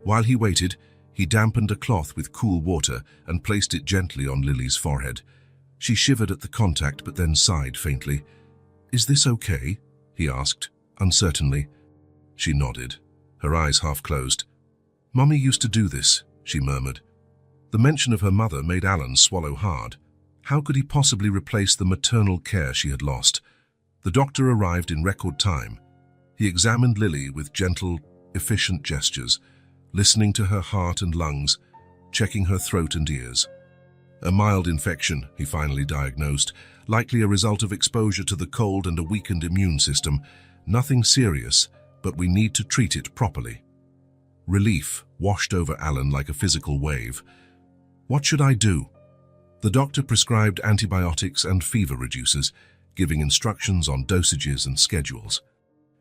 While he waited, he dampened a cloth with cool water and placed it gently on Lily's forehead. She shivered at the contact but then sighed faintly. "Is this okay?" he asked, uncertainly. She nodded, her eyes half closed. "Mummy used to do this," she murmured. The mention of her mother made Alan swallow hard. How could he possibly replace the maternal care she had lost? The doctor arrived in record time. He examined Lily with gentle, efficient gestures, listening to her heart and lungs, checking her throat and ears. A mild infection, he finally diagnosed, likely a result of exposure to the cold and a weakened immune system. Nothing serious, but we need to treat it properly. Relief washed over Alan like a physical wave. What should I do? The doctor prescribed antibiotics and fever reducers, giving instructions on dosages and schedules.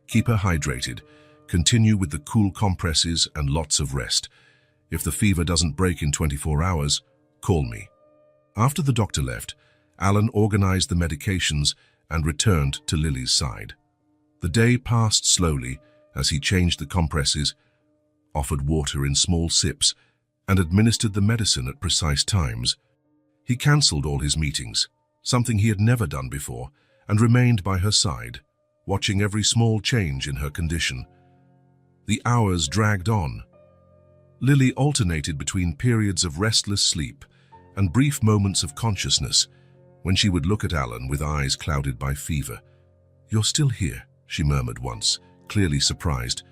Keep her hydrated, continue with the cool compresses and lots of rest. If the fever doesn't break in 24 hours, call me. After the doctor left, Alan organized the medications and returned to Lily's side. The day passed slowly as he changed the compresses, offered water in small sips, and administered the medicine at precise times. He cancelled all his meetings, something he had never done before, and remained by her side, watching every small change in her condition. The hours dragged on. Lily alternated between periods of restless sleep and brief moments of consciousness, when she would look at Alan with eyes clouded by fever. "You're still here," she murmured once, clearly surprised.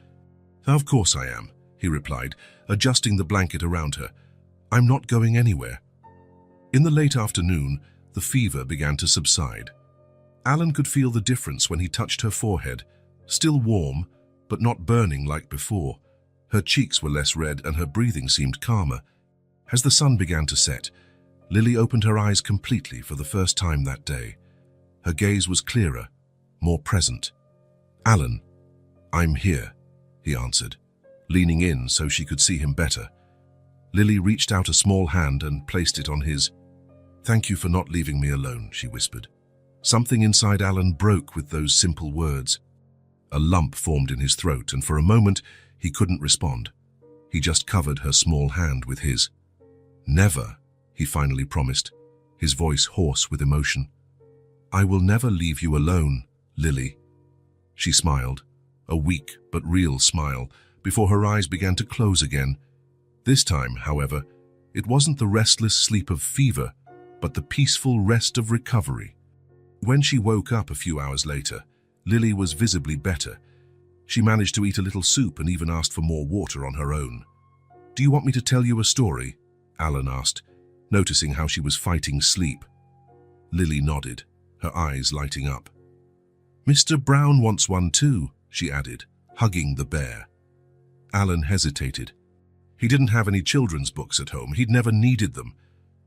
"Of course I am," he replied, adjusting the blanket around her. "I'm not going anywhere." In the late afternoon, the fever began to subside. Alan could feel the difference when he touched her forehead, still warm, but not burning like before. Her cheeks were less red and her breathing seemed calmer. As the sun began to set, Lily opened her eyes completely for the first time that day. Her gaze was clearer, more present. "Alan, I'm here," he answered, leaning in so she could see him better. Lily reached out a small hand and placed it on his. "Thank you for not leaving me alone," she whispered. Something inside Alan broke with those simple words. A lump formed in his throat, and for a moment he couldn't respond. He just covered her small hand with his. "Never," he finally promised, his voice hoarse with emotion. "I will never leave you alone, Lily." She smiled, a weak but real smile, before her eyes began to close again. This time, however, it wasn't the restless sleep of fever, but the peaceful rest of recovery. When she woke up a few hours later, Lily was visibly better. She managed to eat a little soup and even asked for more water on her own. "Do you want me to tell you a story?" Alan asked, noticing how she was fighting sleep. Lily nodded, her eyes lighting up. "Mr. Brown wants one too," she added, hugging the bear. Alan hesitated. He didn't have any children's books at home. He'd never needed them.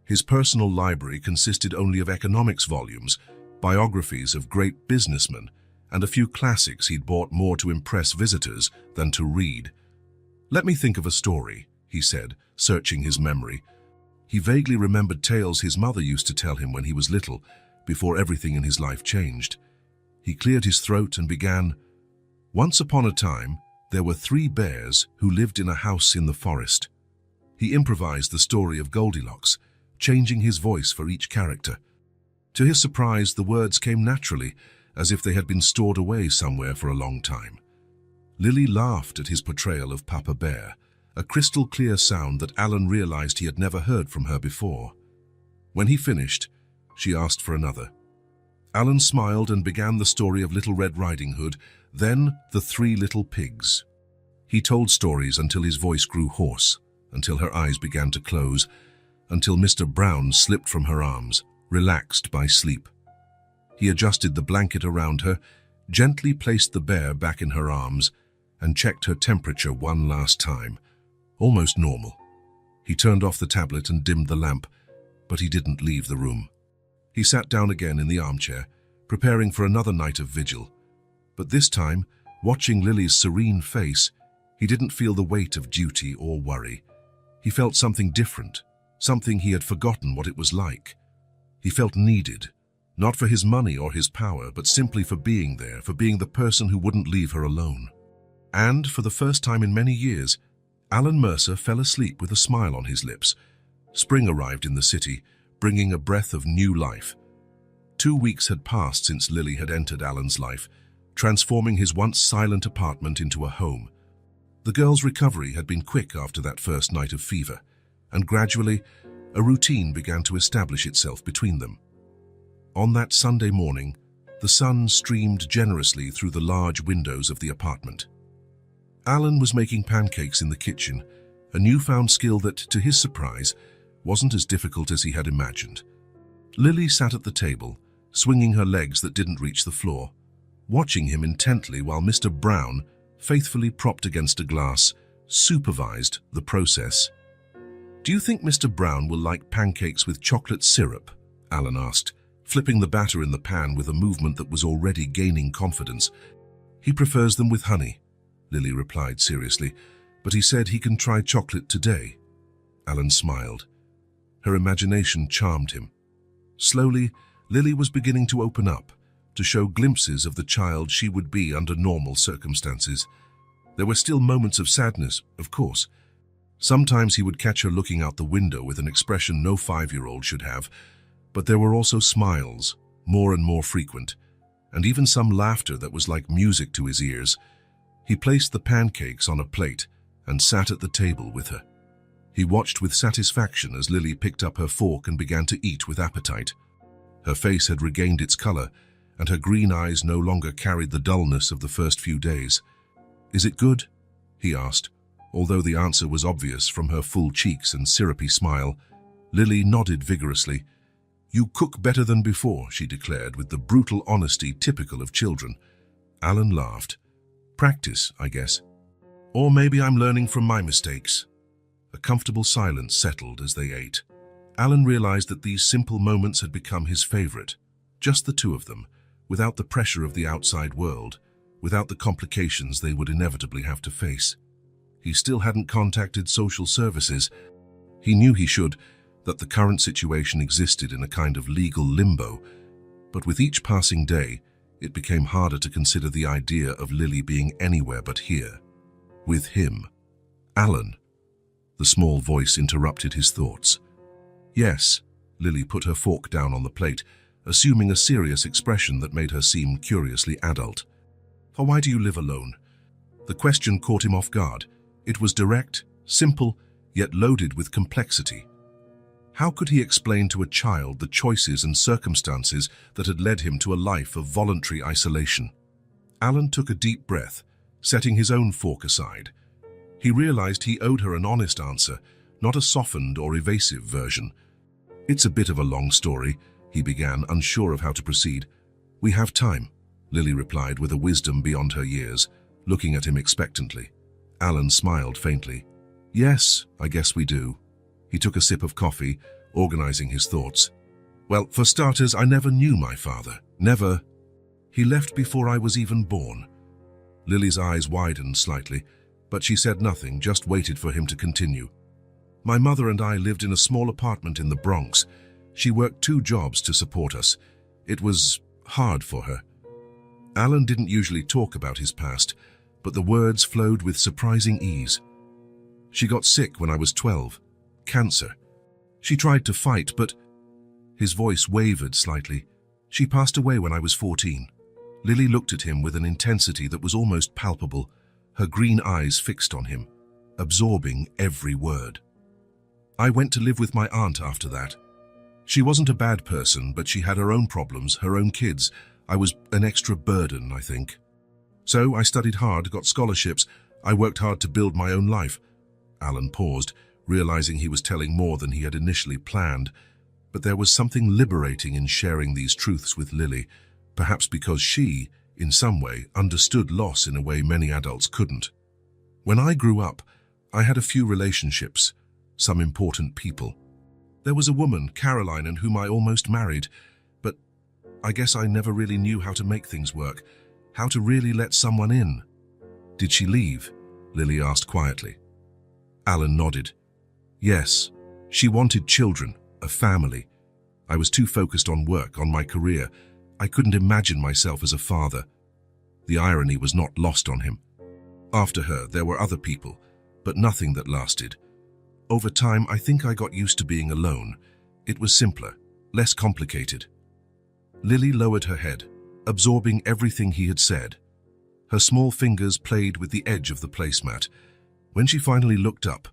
His personal library consisted only of economics volumes, biographies of great businessmen, and a few classics he'd bought more to impress visitors than to read. "Let me think of a story," he said, searching his memory. He vaguely remembered tales his mother used to tell him when he was little, before everything in his life changed. He cleared his throat and began, "Once upon a time, there were 3 bears who lived in a house in the forest." He improvised the story of Goldilocks, changing his voice for each character. To his surprise, the words came naturally, as if they had been stored away somewhere for a long time. Lily laughed at his portrayal of Papa Bear, a crystal-clear sound that Alan realized he had never heard from her before. When he finished, she asked for another. Alan smiled and began the story of Little Red Riding Hood, then the 3 little pigs. He told stories until his voice grew hoarse, until her eyes began to close, until Mr. Brown slipped from her arms, relaxed by sleep. He adjusted the blanket around her, gently placed the bear back in her arms, and checked her temperature one last time. Almost normal. He turned off the tablet and dimmed the lamp, but he didn't leave the room. He sat down again in the armchair, preparing for another night of vigil. But this time, watching Lily's serene face, he didn't feel the weight of duty or worry. He felt something different, something he had forgotten what it was like. He felt needed, not for his money or his power, but simply for being there, for being the person who wouldn't leave her alone. And for the first time in many years, Alan Mercer fell asleep with a smile on his lips. Spring arrived in the city, bringing a breath of new life. 2 weeks had passed since Lily had entered Alan's life, transforming his once silent apartment into a home. The girl's recovery had been quick after that first night of fever, and gradually, a routine began to establish itself between them. On that Sunday morning, the sun streamed generously through the large windows of the apartment. Alan was making pancakes in the kitchen, a newfound skill that, to his surprise, wasn't as difficult as he had imagined. Lily sat at the table, swinging her legs that didn't reach the floor, watching him intently while Mr. Brown, faithfully propped against a glass, supervised the process. "Do you think Mr. Brown will like pancakes with chocolate syrup?" Alan asked, flipping the batter in the pan with a movement that was already gaining confidence. "He prefers them with honey," Lily replied seriously, "but he said he can try chocolate today." Alan smiled. Her imagination charmed him. Slowly, Lily was beginning to open up, to show glimpses of the child she would be under normal circumstances. There were still moments of sadness, of course. Sometimes he would catch her looking out the window with an expression no 5-year-old should have, but there were also smiles, more and more frequent, and even some laughter that was like music to his ears. He placed the pancakes on a plate and sat at the table with her. He watched with satisfaction as Lily picked up her fork and began to eat with appetite. Her face had regained its color, and her green eyes no longer carried the dullness of the first few days. "Is it good?" he asked, although the answer was obvious from her full cheeks and syrupy smile. Lily nodded vigorously. "You cook better than before," she declared with the brutal honesty typical of children. Alan laughed. "Practice, I guess. Or maybe I'm learning from my mistakes." A comfortable silence settled as they ate. Alan realized that these simple moments had become his favorite. Just the two of them, without the pressure of the outside world, without the complications they would inevitably have to face. He still hadn't contacted social services. He knew he should, that the current situation existed in a kind of legal limbo, but with each passing day, it became harder to consider the idea of Lily being anywhere but here. With him. Alan. The small voice interrupted his thoughts. "Yes," Lily put her fork down on the plate, assuming a serious expression that made her seem curiously adult. "Why do you live alone?" The question caught him off guard. It was direct, simple, yet loaded with complexity. How could he explain to a child the choices and circumstances that had led him to a life of voluntary isolation? Alan took a deep breath, setting his own fork aside. He realized he owed her an honest answer, not a softened or evasive version. "It's a bit of a long story," he began, unsure of how to proceed. "We have time," Lily replied with a wisdom beyond her years, looking at him expectantly. Alan smiled faintly. "Yes, I guess we do." He took a sip of coffee, organizing his thoughts. "Well, for starters, I never knew my father. Never. He left before I was even born." Lily's eyes widened slightly, but she said nothing, just waited for him to continue. "My mother and I lived in a small apartment in the Bronx. She worked 2 jobs to support us. It was hard for her." Alan didn't usually talk about his past, but the words flowed with surprising ease. "She got sick when I was 12. Cancer. She tried to fight, but—" His voice wavered slightly. "She passed away when I was 14. Lily looked at him with an intensity that was almost palpable, her green eyes fixed on him, absorbing every word. "I went to live with my aunt after that. She wasn't a bad person, but she had her own problems, her own kids. I was an extra burden, I think. So I studied hard, got scholarships. I worked hard to build my own life." Alan paused, realizing he was telling more than he had initially planned. But there was something liberating in sharing these truths with Lily, perhaps because she, in some way, understood loss in a way many adults couldn't. "When I grew up, I had a few relationships, some important people. There was a woman, Caroline, and whom I almost married, but I guess I never really knew how to make things work, how to really let someone in." "Did she leave?" Lily asked quietly. Alan nodded. "Yes, she wanted children, a family. I was too focused on work, on my career. I couldn't imagine myself as a father." The irony was not lost on him. After her, there were other people, but nothing that lasted. Over time, I think I got used to being alone. It was simpler, less complicated. Lily lowered her head, absorbing everything he had said. Her small fingers played with the edge of the placemat. When she finally looked up,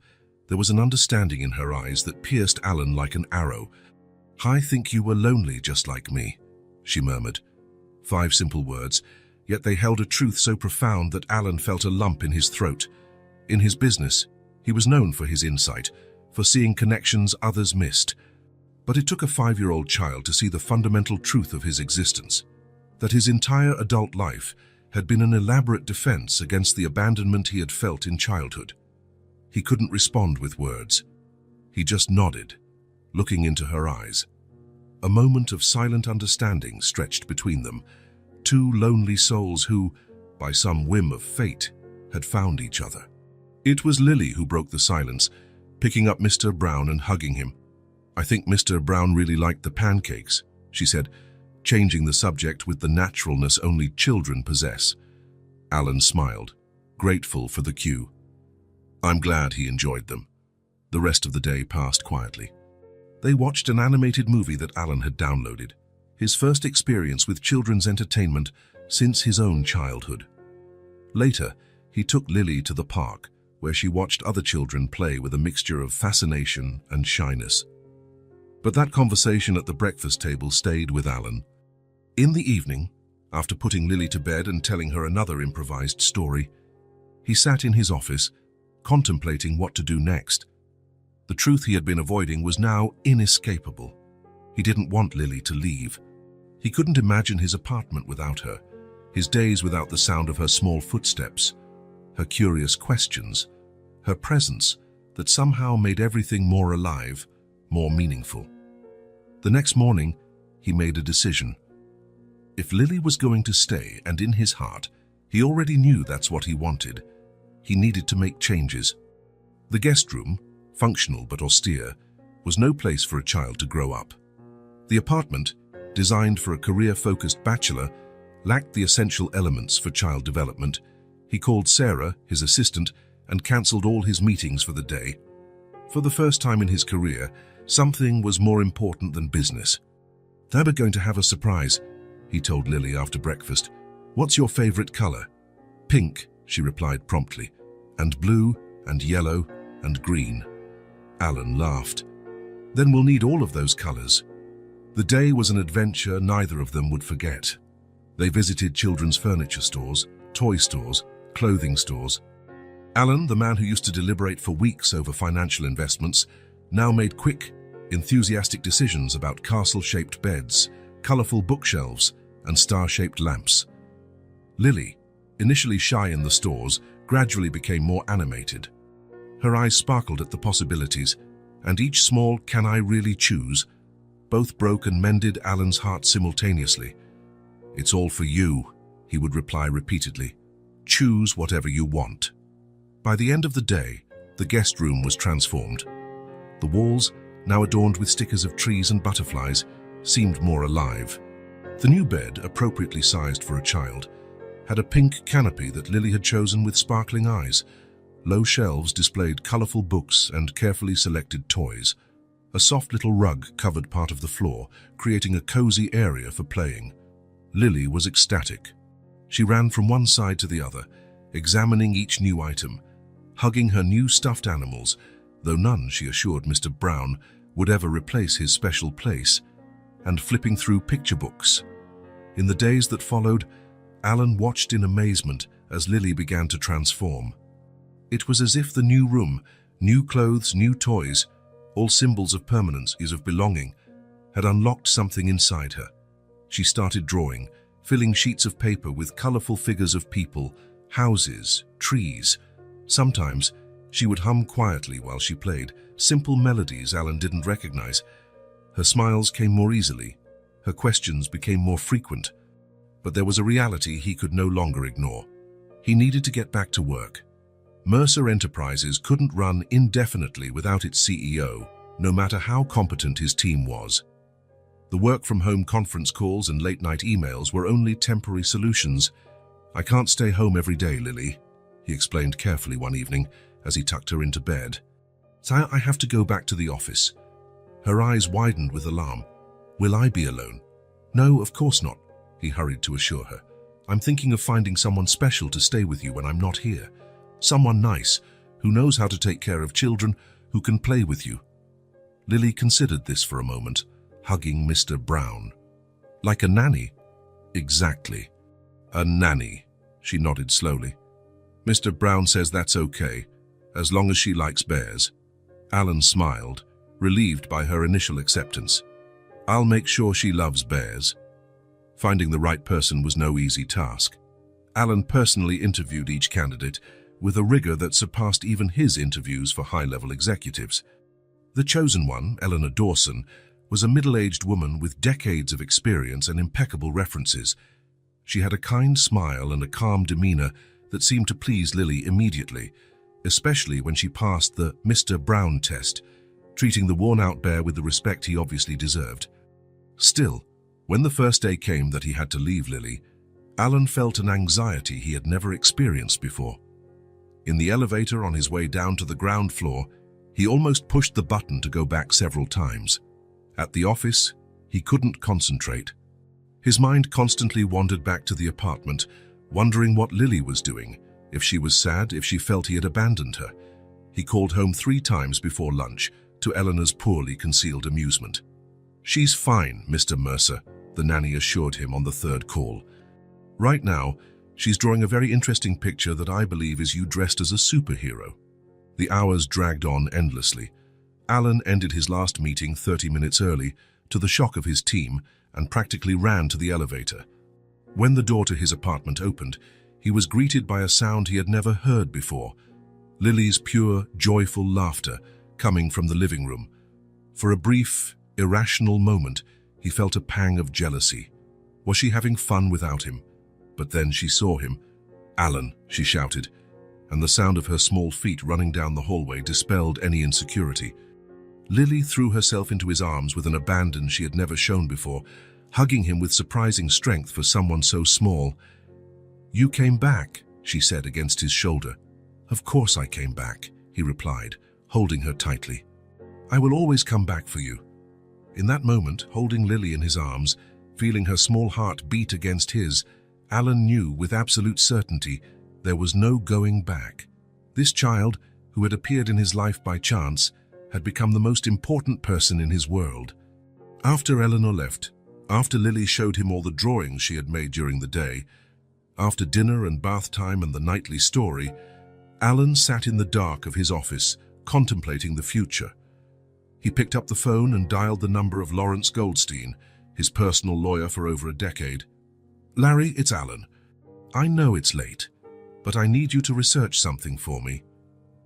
there was an understanding in her eyes that pierced Alan like an arrow. "I think you were lonely just like me," she murmured. 5 simple words, yet they held a truth so profound that Alan felt a lump in his throat. In his business, he was known for his insight, for seeing connections others missed. But it took a 5-year-old child to see the fundamental truth of his existence, that his entire adult life had been an elaborate defense against the abandonment he had felt in childhood. He couldn't respond with words. He just nodded, looking into her eyes. A moment of silent understanding stretched between them, 2 lonely souls who, by some whim of fate, had found each other. It was Lily who broke the silence, picking up Mr. Brown and hugging him. "I think Mr. Brown really liked the pancakes," she said, changing the subject with the naturalness only children possess. Alan smiled, grateful for the cue. "I'm glad he enjoyed them." The rest of the day passed quietly. They watched an animated movie that Alan had downloaded, his first experience with children's entertainment since his own childhood. Later, he took Lily to the park, where she watched other children play with a mixture of fascination and shyness. But that conversation at the breakfast table stayed with Alan. In the evening, after putting Lily to bed and telling her another improvised story, he sat in his office, contemplating what to do next. The truth he had been avoiding was now inescapable. He didn't want Lily to leave. He couldn't imagine his apartment without her, his days without the sound of her small footsteps, her curious questions, her presence that somehow made everything more alive, more meaningful. The next morning, he made a decision. If Lily was going to stay, and in his heart, he already knew that's what he wanted, he needed to make changes. The guest room, functional but austere, was no place for a child to grow up. The apartment, designed for a career-focused bachelor, lacked the essential elements for child development. He called Sarah, his assistant, and cancelled all his meetings for the day. For the first time in his career, something was more important than business. "We're going to have a surprise," he told Lily after breakfast. "What's your favorite color?" "Pink," she replied promptly, "and blue, and yellow, and green." Alan laughed. "Then we'll need all of those colors." The day was an adventure neither of them would forget. They visited children's furniture stores, toy stores, clothing stores. Alan, the man who used to deliberate for weeks over financial investments, now made quick, enthusiastic decisions about castle-shaped beds, colorful bookshelves, and star-shaped lamps. Lily, initially shy in the stores, gradually became more animated. Her eyes sparkled at the possibilities, and each small "can I really choose" both broke and mended Alan's heart simultaneously. "It's all for you," he would reply repeatedly. "Choose whatever you want." By the end of the day, the guest room was transformed. The walls, now adorned with stickers of trees and butterflies, seemed more alive. The new bed, appropriately sized for a child, had a pink canopy that Lily had chosen with sparkling eyes. Low shelves displayed colorful books and carefully selected toys. A soft little rug covered part of the floor, creating a cozy area for playing. Lily was ecstatic. She ran from one side to the other, examining each new item, hugging her new stuffed animals, though none, she assured Mr. Brown, would ever replace his special place, and flipping through picture books. In the days that followed, Alan watched in amazement as Lily began to transform. It was as if the new room, new clothes, new toys, all symbols of permanence, of belonging, had unlocked something inside her. She started drawing, filling sheets of paper with colorful figures of people, houses, trees. Sometimes she would hum quietly while she played, simple melodies Alan didn't recognize. Her smiles came more easily, her questions became more frequent. But there was a reality he could no longer ignore. He needed to get back to work. Mercer Enterprises couldn't run indefinitely without its CEO, no matter how competent his team was. The work-from-home conference calls and late-night emails were only temporary solutions. "I can't stay home every day, Lily," he explained carefully one evening as he tucked her into bed. "So I have to go back to the office." Her eyes widened with alarm. "Will I be alone?" "No, of course not," he hurried to assure her. "I'm thinking of finding someone special to stay with you when I'm not here. Someone nice, who knows how to take care of children, who can play with you." Lily considered this for a moment, hugging Mr. Brown. "Like a nanny?" "Exactly. A nanny," she nodded slowly. "Mr. Brown says that's okay, as long as she likes bears." Alan smiled, relieved by her initial acceptance. "I'll make sure she loves bears." Finding the right person was no easy task. Alan personally interviewed each candidate with a rigor that surpassed even his interviews for high-level executives. The chosen one, Eleanor Dawson, was a middle-aged woman with decades of experience and impeccable references. She had a kind smile and a calm demeanor that seemed to please Lily immediately, especially when she passed the Mr. Brown test, treating the worn-out bear with the respect he obviously deserved. Still, when the first day came that he had to leave Lily, Alan felt an anxiety he had never experienced before. In the elevator on his way down to the ground floor, he almost pushed the button to go back several times. At the office, he couldn't concentrate. His mind constantly wandered back to the apartment, wondering what Lily was doing, if she was sad, if she felt he had abandoned her. He called home 3 times before lunch, to Eleanor's poorly concealed amusement. "She's fine, Mr. Mercer," the nanny assured him on the 3rd call. "Right now, she's drawing a very interesting picture that I believe is you dressed as a superhero." The hours dragged on endlessly. Alan ended his last meeting 30 minutes early, to the shock of his team, and practically ran to the elevator. When the door to his apartment opened, he was greeted by a sound he had never heard before. Lily's pure, joyful laughter coming from the living room. For a brief, irrational moment, he felt a pang of jealousy. Was she having fun without him? But then she saw him. "Alan," she shouted, and the sound of her small feet running down the hallway dispelled any insecurity. Lily threw herself into his arms with an abandon she had never shown before, hugging him with surprising strength for someone so small. "You came back," she said against his shoulder. "Of course I came back," he replied, holding her tightly. "I will always come back for you." In that moment, holding Lily in his arms, feeling her small heart beat against his, Alan knew with absolute certainty there was no going back. This child, who had appeared in his life by chance, had become the most important person in his world. After Eleanor left, after Lily showed him all the drawings she had made during the day, after dinner and bath time and the nightly story, Alan sat in the dark of his office, contemplating the future. He picked up the phone and dialed the number of Lawrence Goldstein, his personal lawyer for over a decade. "Larry, it's Alan. I know it's late, but I need you to research something for me.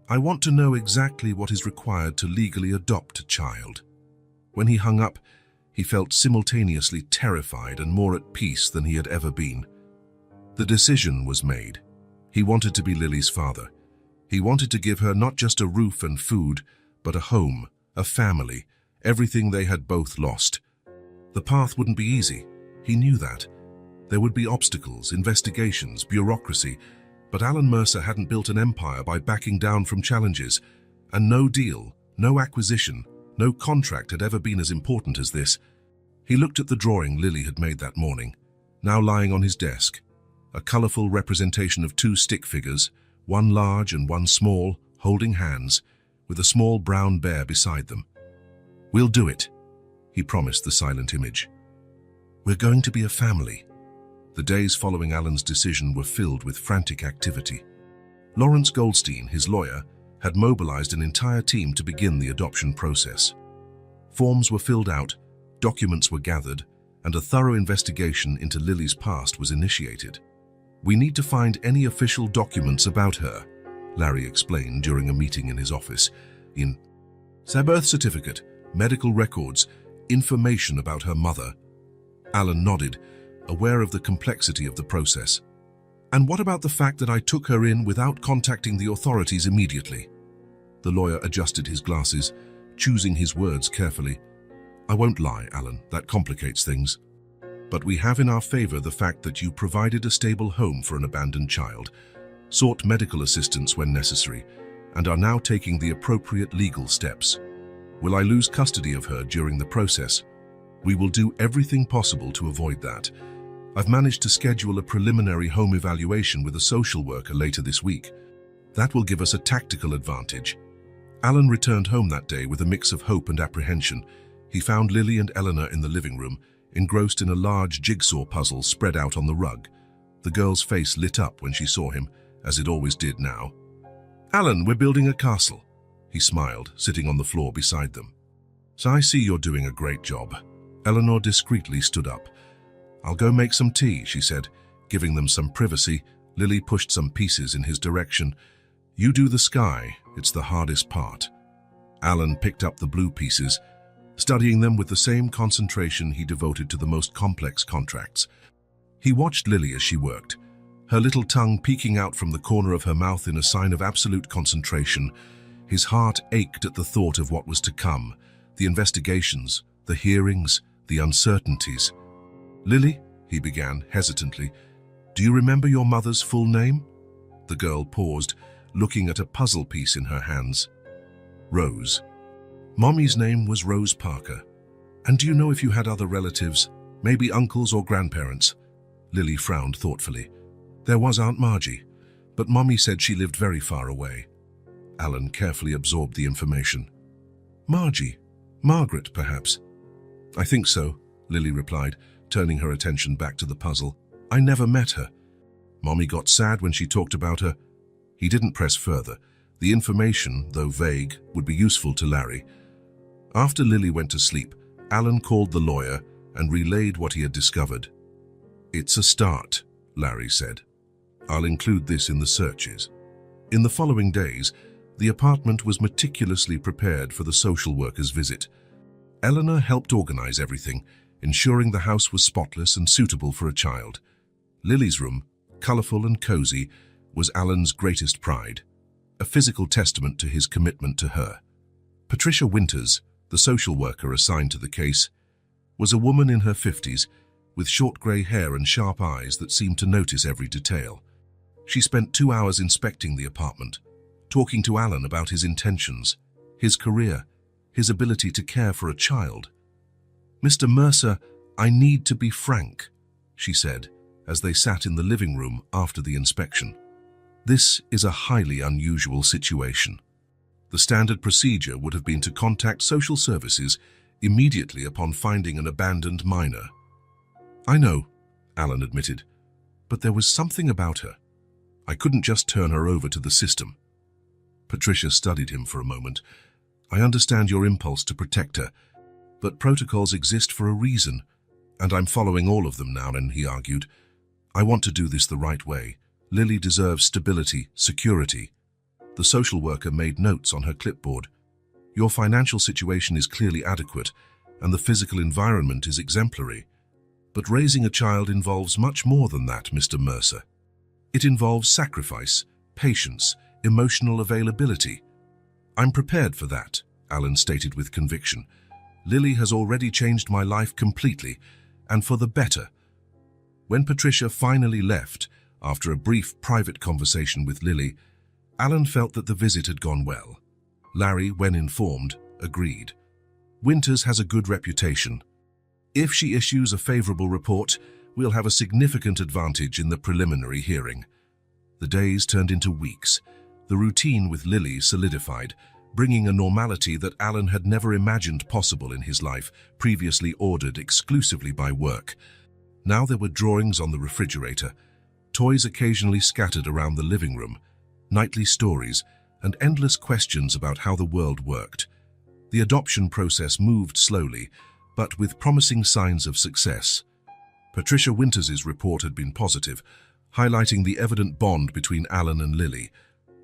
I want to know exactly what is required to legally adopt a child." When he hung up, he felt simultaneously terrified and more at peace than he had ever been. The decision was made. He wanted to be Lily's father. He wanted to give her not just a roof and food, but a home, a family, everything they had both lost. The path wouldn't be easy. He knew that. There would be obstacles, investigations, bureaucracy, but Alan Mercer hadn't built an empire by backing down from challenges, and no deal, no acquisition, no contract had ever been as important as this. He looked at the drawing Lily had made that morning, now lying on his desk, a colorful representation of two stick figures, one large and one small, holding hands, with a small brown bear beside them. "We'll do it," he promised the silent image. "We're going to be a family." The days following Alan's decision were filled with frantic activity. Lawrence Goldstein, his lawyer, had mobilized an entire team to begin the adoption process. Forms were filled out, documents were gathered, and a thorough investigation into Lily's past was initiated. "We need to find any official documents about her," Larry explained during a meeting in his office. "Her birth certificate, medical records, information about her mother." Alan nodded, aware of the complexity of the process. "And what about the fact that I took her in without contacting the authorities immediately?" The lawyer adjusted his glasses, choosing his words carefully. "I won't lie, Alan, that complicates things. But we have in our favor the fact that you provided a stable home for an abandoned child, sought medical assistance when necessary, and are now taking the appropriate legal steps. Will I lose custody of her during the process? We will do everything possible to avoid that. I've managed to schedule a preliminary home evaluation with a social worker later this week. That will give us a tactical advantage." Alan returned home that day with a mix of hope and apprehension. He found Lily and Eleanor in the living room, engrossed in a large jigsaw puzzle spread out on the rug. The girl's face lit up when she saw him, as it always did now. "Alan, we're building a castle," he smiled, sitting on the floor beside them. "So I see you're doing a great job." Eleanor discreetly stood up. "I'll go make some tea," she said, giving them some privacy. Lily pushed some pieces in his direction. "You do the sky, it's the hardest part." Alan picked up the blue pieces, studying them with the same concentration he devoted to the most complex contracts. He watched Lily as she worked, her little tongue peeking out from the corner of her mouth in a sign of absolute concentration. His heart ached at the thought of what was to come, the investigations, the hearings, the uncertainties. "Lily," he began hesitantly, "do you remember your mother's full name?" The girl paused, looking at a puzzle piece in her hands. "Rose. Mommy's name was Rose Parker. And do you know if you had other relatives, maybe uncles or grandparents?" Lily frowned thoughtfully. "There was Aunt Margie, but Mommy said she lived very far away." Alan carefully absorbed the information. "Margie? Margaret, perhaps?" "I think so," Lily replied, turning her attention back to the puzzle. "I never met her. Mommy got sad when she talked about her." He didn't press further. The information, though vague, would be useful to Larry. After Lily went to sleep, Alan called the lawyer and relayed what he had discovered. "It's a start," Larry said. "I'll include this in the searches." In the following days, the apartment was meticulously prepared for the social worker's visit. Eleanor helped organize everything, ensuring the house was spotless and suitable for a child. Lily's room, colorful and cozy, was Alan's greatest pride, a physical testament to his commitment to her. Patricia Winters, the social worker assigned to the case, was a woman in her 50s with short grey hair and sharp eyes that seemed to notice every detail. She spent 2 hours inspecting the apartment, talking to Alan about his intentions, his career, his ability to care for a child. "Mr. Mercer, I need to be frank," she said, as they sat in the living room after the inspection. "This is a highly unusual situation. The standard procedure would have been to contact social services immediately upon finding an abandoned minor." "I know," Alan admitted, "but there was something about her. I couldn't just turn her over to the system." Patricia studied him for a moment. "I understand your impulse to protect her, but protocols exist for a reason, and I'm following all of them now," and he argued. "I want to do this the right way. Lily deserves stability, security." The social worker made notes on her clipboard. "Your financial situation is clearly adequate, and the physical environment is exemplary. But raising a child involves much more than that, Mr. Mercer. It involves sacrifice, patience, emotional availability." "I'm prepared for that," Alan stated with conviction. "Lily has already changed my life completely, and for the better." When Patricia finally left, after a brief private conversation with Lily, Alan felt that the visit had gone well. Larry, when informed, agreed. "Winters has a good reputation. If she issues a favorable report, we'll have a significant advantage in the preliminary hearing." The days turned into weeks. The routine with Lily solidified, bringing a normality that Alan had never imagined possible in his life, previously ordered exclusively by work. Now there were drawings on the refrigerator, toys occasionally scattered around the living room, nightly stories, and endless questions about how the world worked. The adoption process moved slowly, but with promising signs of success. Patricia Winters's report had been positive, highlighting the evident bond between Alan and Lily,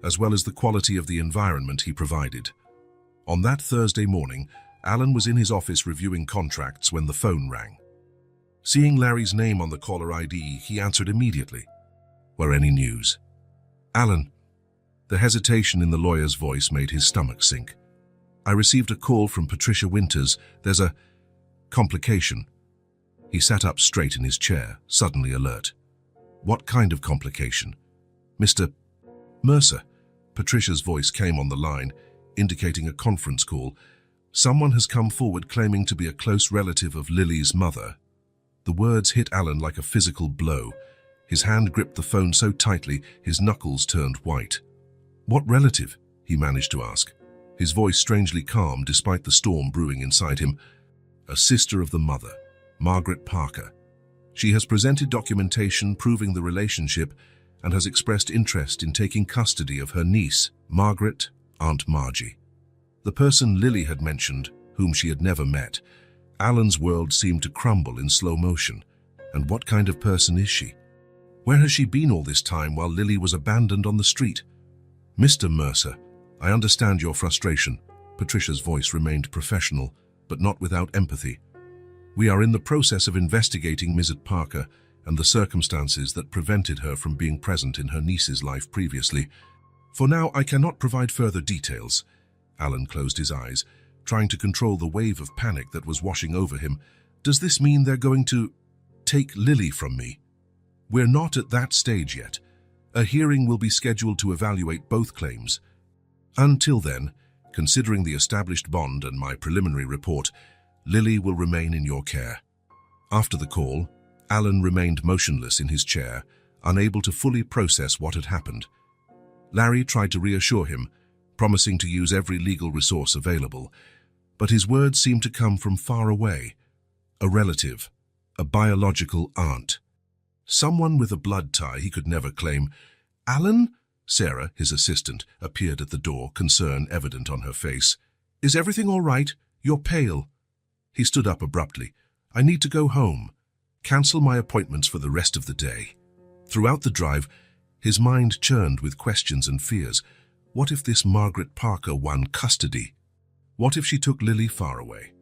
as well as the quality of the environment he provided. On that Thursday morning, Alan was in his office reviewing contracts when the phone rang. Seeing Larry's name on the caller ID, he answered immediately. "Were any news?" "Alan." The hesitation in the lawyer's voice made his stomach sink. "I received a call from Patricia Winters. There's a complication." He sat up straight in his chair, suddenly alert. "What kind of complication?" "Mr. Mercer." Patricia's voice came on the line, indicating a conference call. "Someone has come forward claiming to be a close relative of Lily's mother." The words hit Alan like a physical blow. His hand gripped the phone so tightly, his knuckles turned white. "What relative?" he managed to ask, his voice strangely calm despite the storm brewing inside him. "A sister of the mother, Margaret Parker. She has presented documentation proving the relationship and has expressed interest in taking custody of her niece, Margaret, Aunt Margie." The person Lily had mentioned, whom she had never met. Alan's world seemed to crumble in slow motion. And what kind of person is she? Where has she been all this time while Lily was abandoned on the street? "Mr. Mercer, I understand your frustration." Patricia's voice remained professional, but not without empathy. "We are in the process of investigating Mrs. Parker and the circumstances that prevented her from being present in her niece's life previously. For now, I cannot provide further details." Alan closed his eyes, trying to control the wave of panic that was washing over him. "Does this mean they're going to take Lily from me?" "We're not at that stage yet. A hearing will be scheduled to evaluate both claims. Until then, considering the established bond and my preliminary report, Lily will remain in your care." After the call, Alan remained motionless in his chair, unable to fully process what had happened. Larry tried to reassure him, promising to use every legal resource available, but his words seemed to come from far away. A relative, a biological aunt. Someone with a blood tie he could never claim. "Alan?" Sarah, his assistant, appeared at the door, concern evident on her face. "Is everything all right? You're pale." He stood up abruptly. "I need to go home. Cancel my appointments for the rest of the day." Throughout the drive, his mind churned with questions and fears. What if this Margaret Parker won custody? What if she took Lily far away?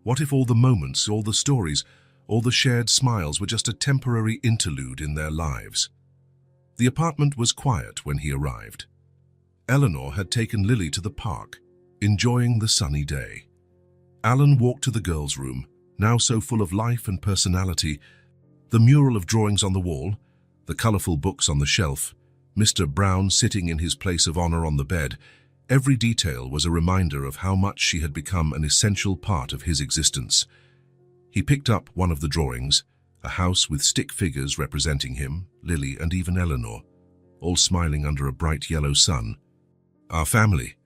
What if all the moments, all the stories, all the shared smiles were just a temporary interlude in their lives? The apartment was quiet when he arrived. Eleanor had taken Lily to the park, enjoying the sunny day. Alan walked to the girls' room, now so full of life and personality. The mural of drawings on the wall, the colorful books on the shelf, Mr. Brown sitting in his place of honor on the bed, every detail was a reminder of how much she had become an essential part of his existence. He picked up one of the drawings, a house with stick figures representing him, Lily, and even Eleanor, all smiling under a bright yellow sun. "Our family,"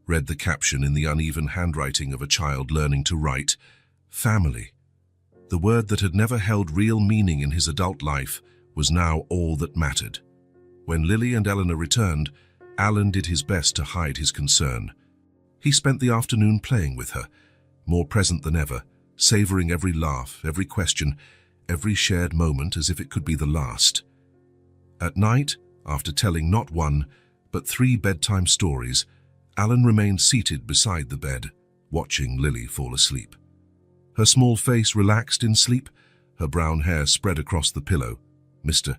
read the caption in the uneven handwriting of a child learning to write. Family. The word that had never held real meaning in his adult life was now all that mattered. When Lily and Eleanor returned, Alan did his best to hide his concern. He spent the afternoon playing with her, more present than ever, savoring every laugh, every question, every shared moment as if it could be the last. At night, after telling not one, but 3 bedtime stories, Alan remained seated beside the bed, watching Lily fall asleep. Her small face relaxed in sleep, her brown hair spread across the pillow. Mr.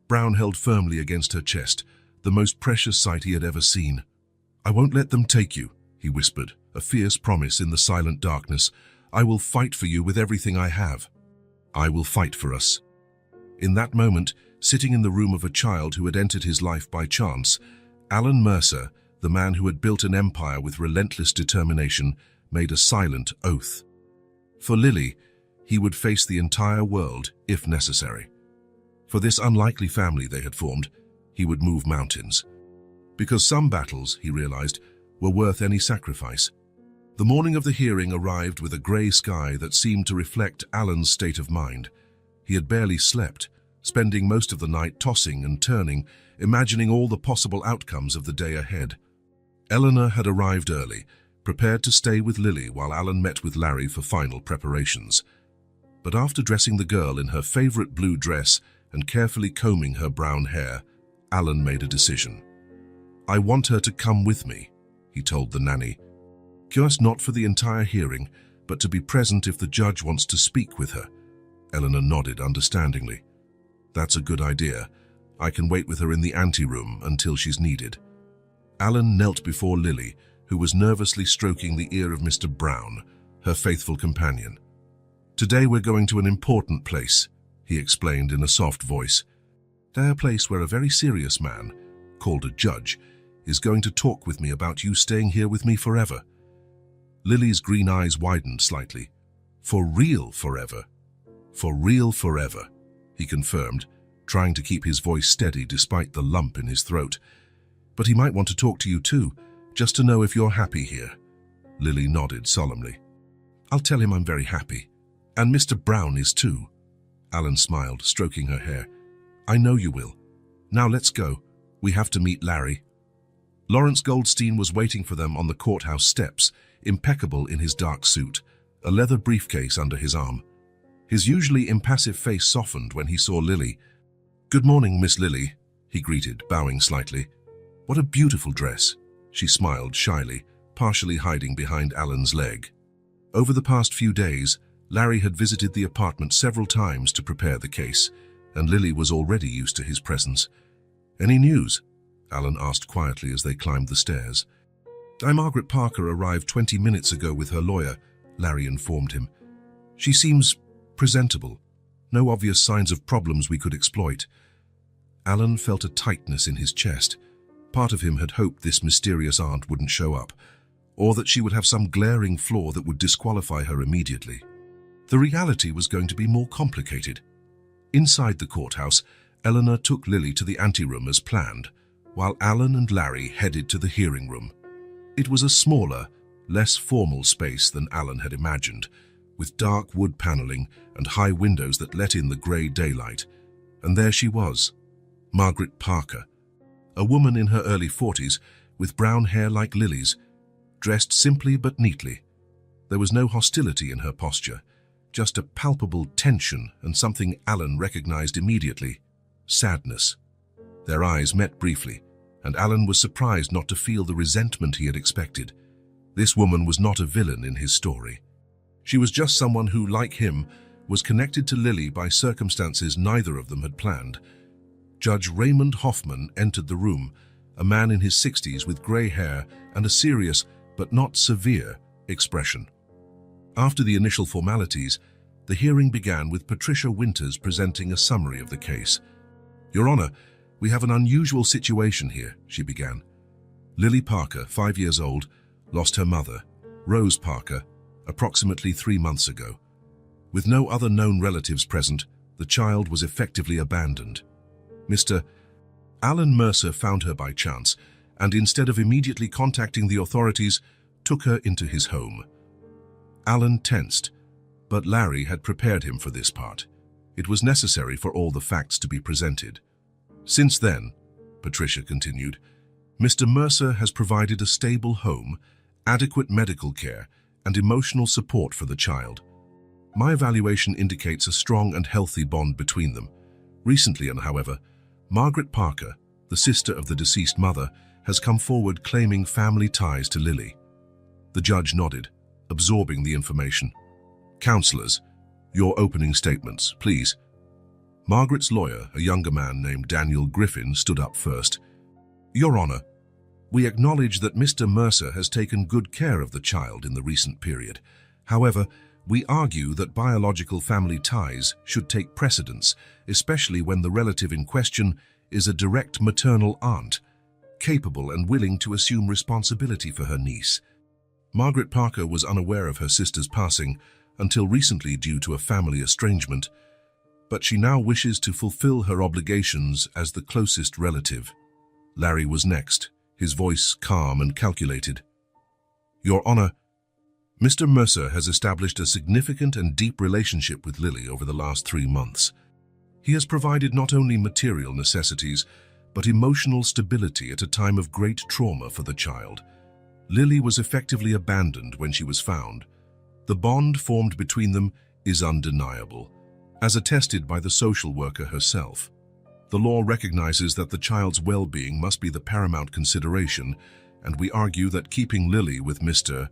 Brown held firmly against her chest, the most precious sight he had ever seen. "I won't let them take you," he whispered, a fierce promise in the silent darkness. "I will fight for you with everything I have. I will fight for us." In that moment, sitting in the room of a child who had entered his life by chance, Alan Mercer, the man who had built an empire with relentless determination, made a silent oath. For Lily, he would face the entire world if necessary. For this unlikely family they had formed, he would move mountains. Because some battles, he realized, were worth any sacrifice. The morning of the hearing arrived with a grey sky that seemed to reflect Alan's state of mind. He had barely slept, spending most of the night tossing and turning, imagining all the possible outcomes of the day ahead. Eleanor had arrived early, prepared to stay with Lily while Alan met with Larry for final preparations. But after dressing the girl in her favorite blue dress and carefully combing her brown hair, Alan made a decision. "I want her to come with me," he told the nanny. "Just not for the entire hearing, but to be present if the judge wants to speak with her." Eleanor nodded understandingly. "That's a good idea. I can wait with her in the anteroom until she's needed." Alan knelt before Lily, who was nervously stroking the ear of Mr. Brown, her faithful companion. "Today we're going to an important place," he explained in a soft voice. "A place where a very serious man, called a judge, is going to talk with me about you staying here with me forever." Lily's green eyes widened slightly. "For real forever?" "For real forever," he confirmed, trying to keep his voice steady despite the lump in his throat. "But he might want to talk to you too, just to know if you're happy here." Lily nodded solemnly. "I'll tell him I'm very happy. And Mr. Brown is too." Alan smiled, stroking her hair. "I know you will. Now let's go. We have to meet Larry." Lawrence Goldstein was waiting for them on the courthouse steps, impeccable in his dark suit, a leather briefcase under his arm. His usually impassive face softened when he saw Lily. "Good morning, Miss Lily," he greeted, bowing slightly. "What a beautiful dress." She smiled shyly, partially hiding behind Alan's leg. Over the past few days, Larry had visited the apartment several times to prepare the case, and Lily was already used to his presence. "Any news?" Alan asked quietly as they climbed the stairs. Margaret Parker arrived 20 minutes ago with her lawyer," Larry informed him. "She seems presentable. No obvious signs of problems we could exploit." Alan felt a tightness in his chest. Part of him had hoped this mysterious aunt wouldn't show up, or that she would have some glaring flaw that would disqualify her immediately. The reality was going to be more complicated. Inside the courthouse, Eleanor took Lily to the anteroom as planned, while Alan and Larry headed to the hearing room. It was a smaller, less formal space than Alan had imagined, with dark wood paneling and high windows that let in the grey daylight. And there she was, Margaret Parker, a woman in her early 40s with brown hair like Lily's, dressed simply but neatly. There was no hostility in her posture, just a palpable tension and something Alan recognized immediately: sadness. Their eyes met briefly, and Alan was surprised not to feel the resentment he had expected. This woman was not a villain in his story. She was just someone who, like him, was connected to Lily by circumstances neither of them had planned. Judge Raymond Hoffman entered the room, a man in his 60s with grey hair and a serious, but not severe, expression. After the initial formalities, the hearing began with Patricia Winters presenting a summary of the case. "Your Honor, we have an unusual situation here," she began. Lily Parker, 5 years old, lost her mother, Rose Parker, approximately 3 months ago. With no other known relatives present, the child was effectively abandoned. Mr. Alan Mercer found her by chance, and instead of immediately contacting the authorities, took her into his home. Alan tensed, but Larry had prepared him for this part. It was necessary for all the facts to be presented. "Since then," Patricia continued, "Mr. Mercer has provided a stable home, adequate medical care, and emotional support for the child. My evaluation indicates a strong and healthy bond between them. Recently, however, Margaret Parker, the sister of the deceased mother, has come forward claiming family ties to Lily." The judge nodded, absorbing the information. "Counselors, your opening statements, please." Margaret's lawyer, a younger man named Daniel Griffin, stood up first. "Your Honor, we acknowledge that Mr. Mercer has taken good care of the child in the recent period. However, we argue that biological family ties should take precedence, especially when the relative in question is a direct maternal aunt, capable and willing to assume responsibility for her niece. Margaret Parker was unaware of her sister's passing until recently due to a family estrangement, but she now wishes to fulfill her obligations as the closest relative." Larry was next, his voice calm and calculated. "Your Honor, Mr. Mercer has established a significant and deep relationship with Lily over the last 3 months. He has provided not only material necessities, but emotional stability at a time of great trauma for the child. Lily was effectively abandoned when she was found. The bond formed between them is undeniable, as attested by the social worker herself. The law recognizes that the child's well-being must be the paramount consideration, and we argue that keeping Lily with Mr.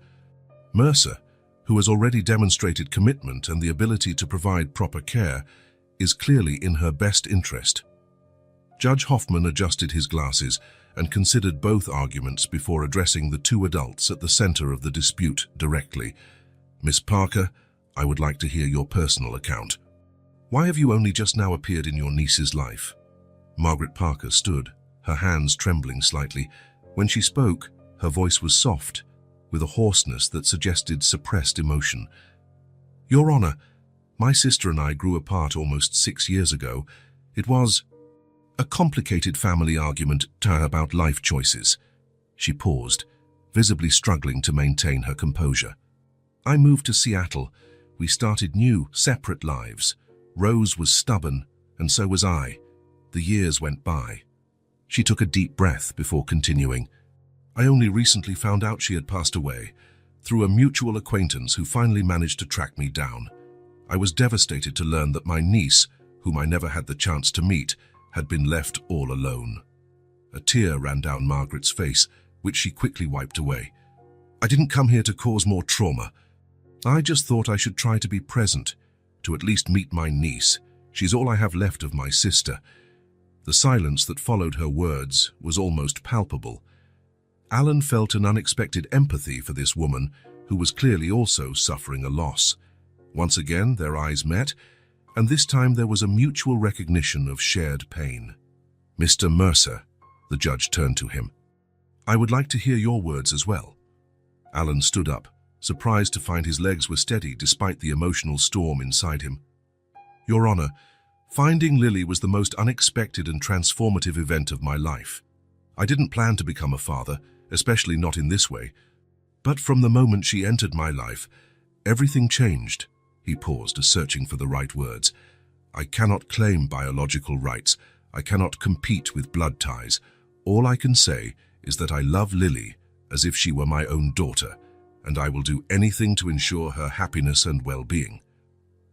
Mercer, who has already demonstrated commitment and the ability to provide proper care, is clearly in her best interest." Judge Hoffman adjusted his glasses and considered both arguments before addressing the 2 adults at the center of the dispute directly. "Miss Parker, I would like to hear your personal account. Why have you only just now appeared in your niece's life?" Margaret Parker stood, her hands trembling slightly. When she spoke, her voice was soft, with a hoarseness that suggested suppressed emotion. "Your Honor, my sister and I grew apart almost 6 years ago. It was a complicated family argument about life choices." She paused, visibly struggling to maintain her composure. "I moved to Seattle. We started new, separate lives. Rose was stubborn, and so was I. The years went by." She took a deep breath before continuing. "I only recently found out she had passed away, through a mutual acquaintance who finally managed to track me down. I was devastated to learn that my niece, whom I never had the chance to meet, had been left all alone." A tear ran down Margaret's face, which she quickly wiped away. "I didn't come here to cause more trauma. I just thought I should try to be present, to at least meet my niece. She's all I have left of my sister." The silence that followed her words was almost palpable. Alan felt an unexpected empathy for this woman, who was clearly also suffering a loss. Once again, their eyes met, and this time there was a mutual recognition of shared pain. "Mr. Mercer," the judge turned to him, "I would like to hear your words as well." Alan stood up, surprised to find his legs were steady despite the emotional storm inside him. "Your Honor, finding Lily was the most unexpected and transformative event of my life. I didn't plan to become a father, especially not in this way. But from the moment she entered my life, everything changed." He paused, searching for the right words. "I cannot claim biological rights. I cannot compete with blood ties. All I can say is that I love Lily as if she were my own daughter, and I will do anything to ensure her happiness and well-being."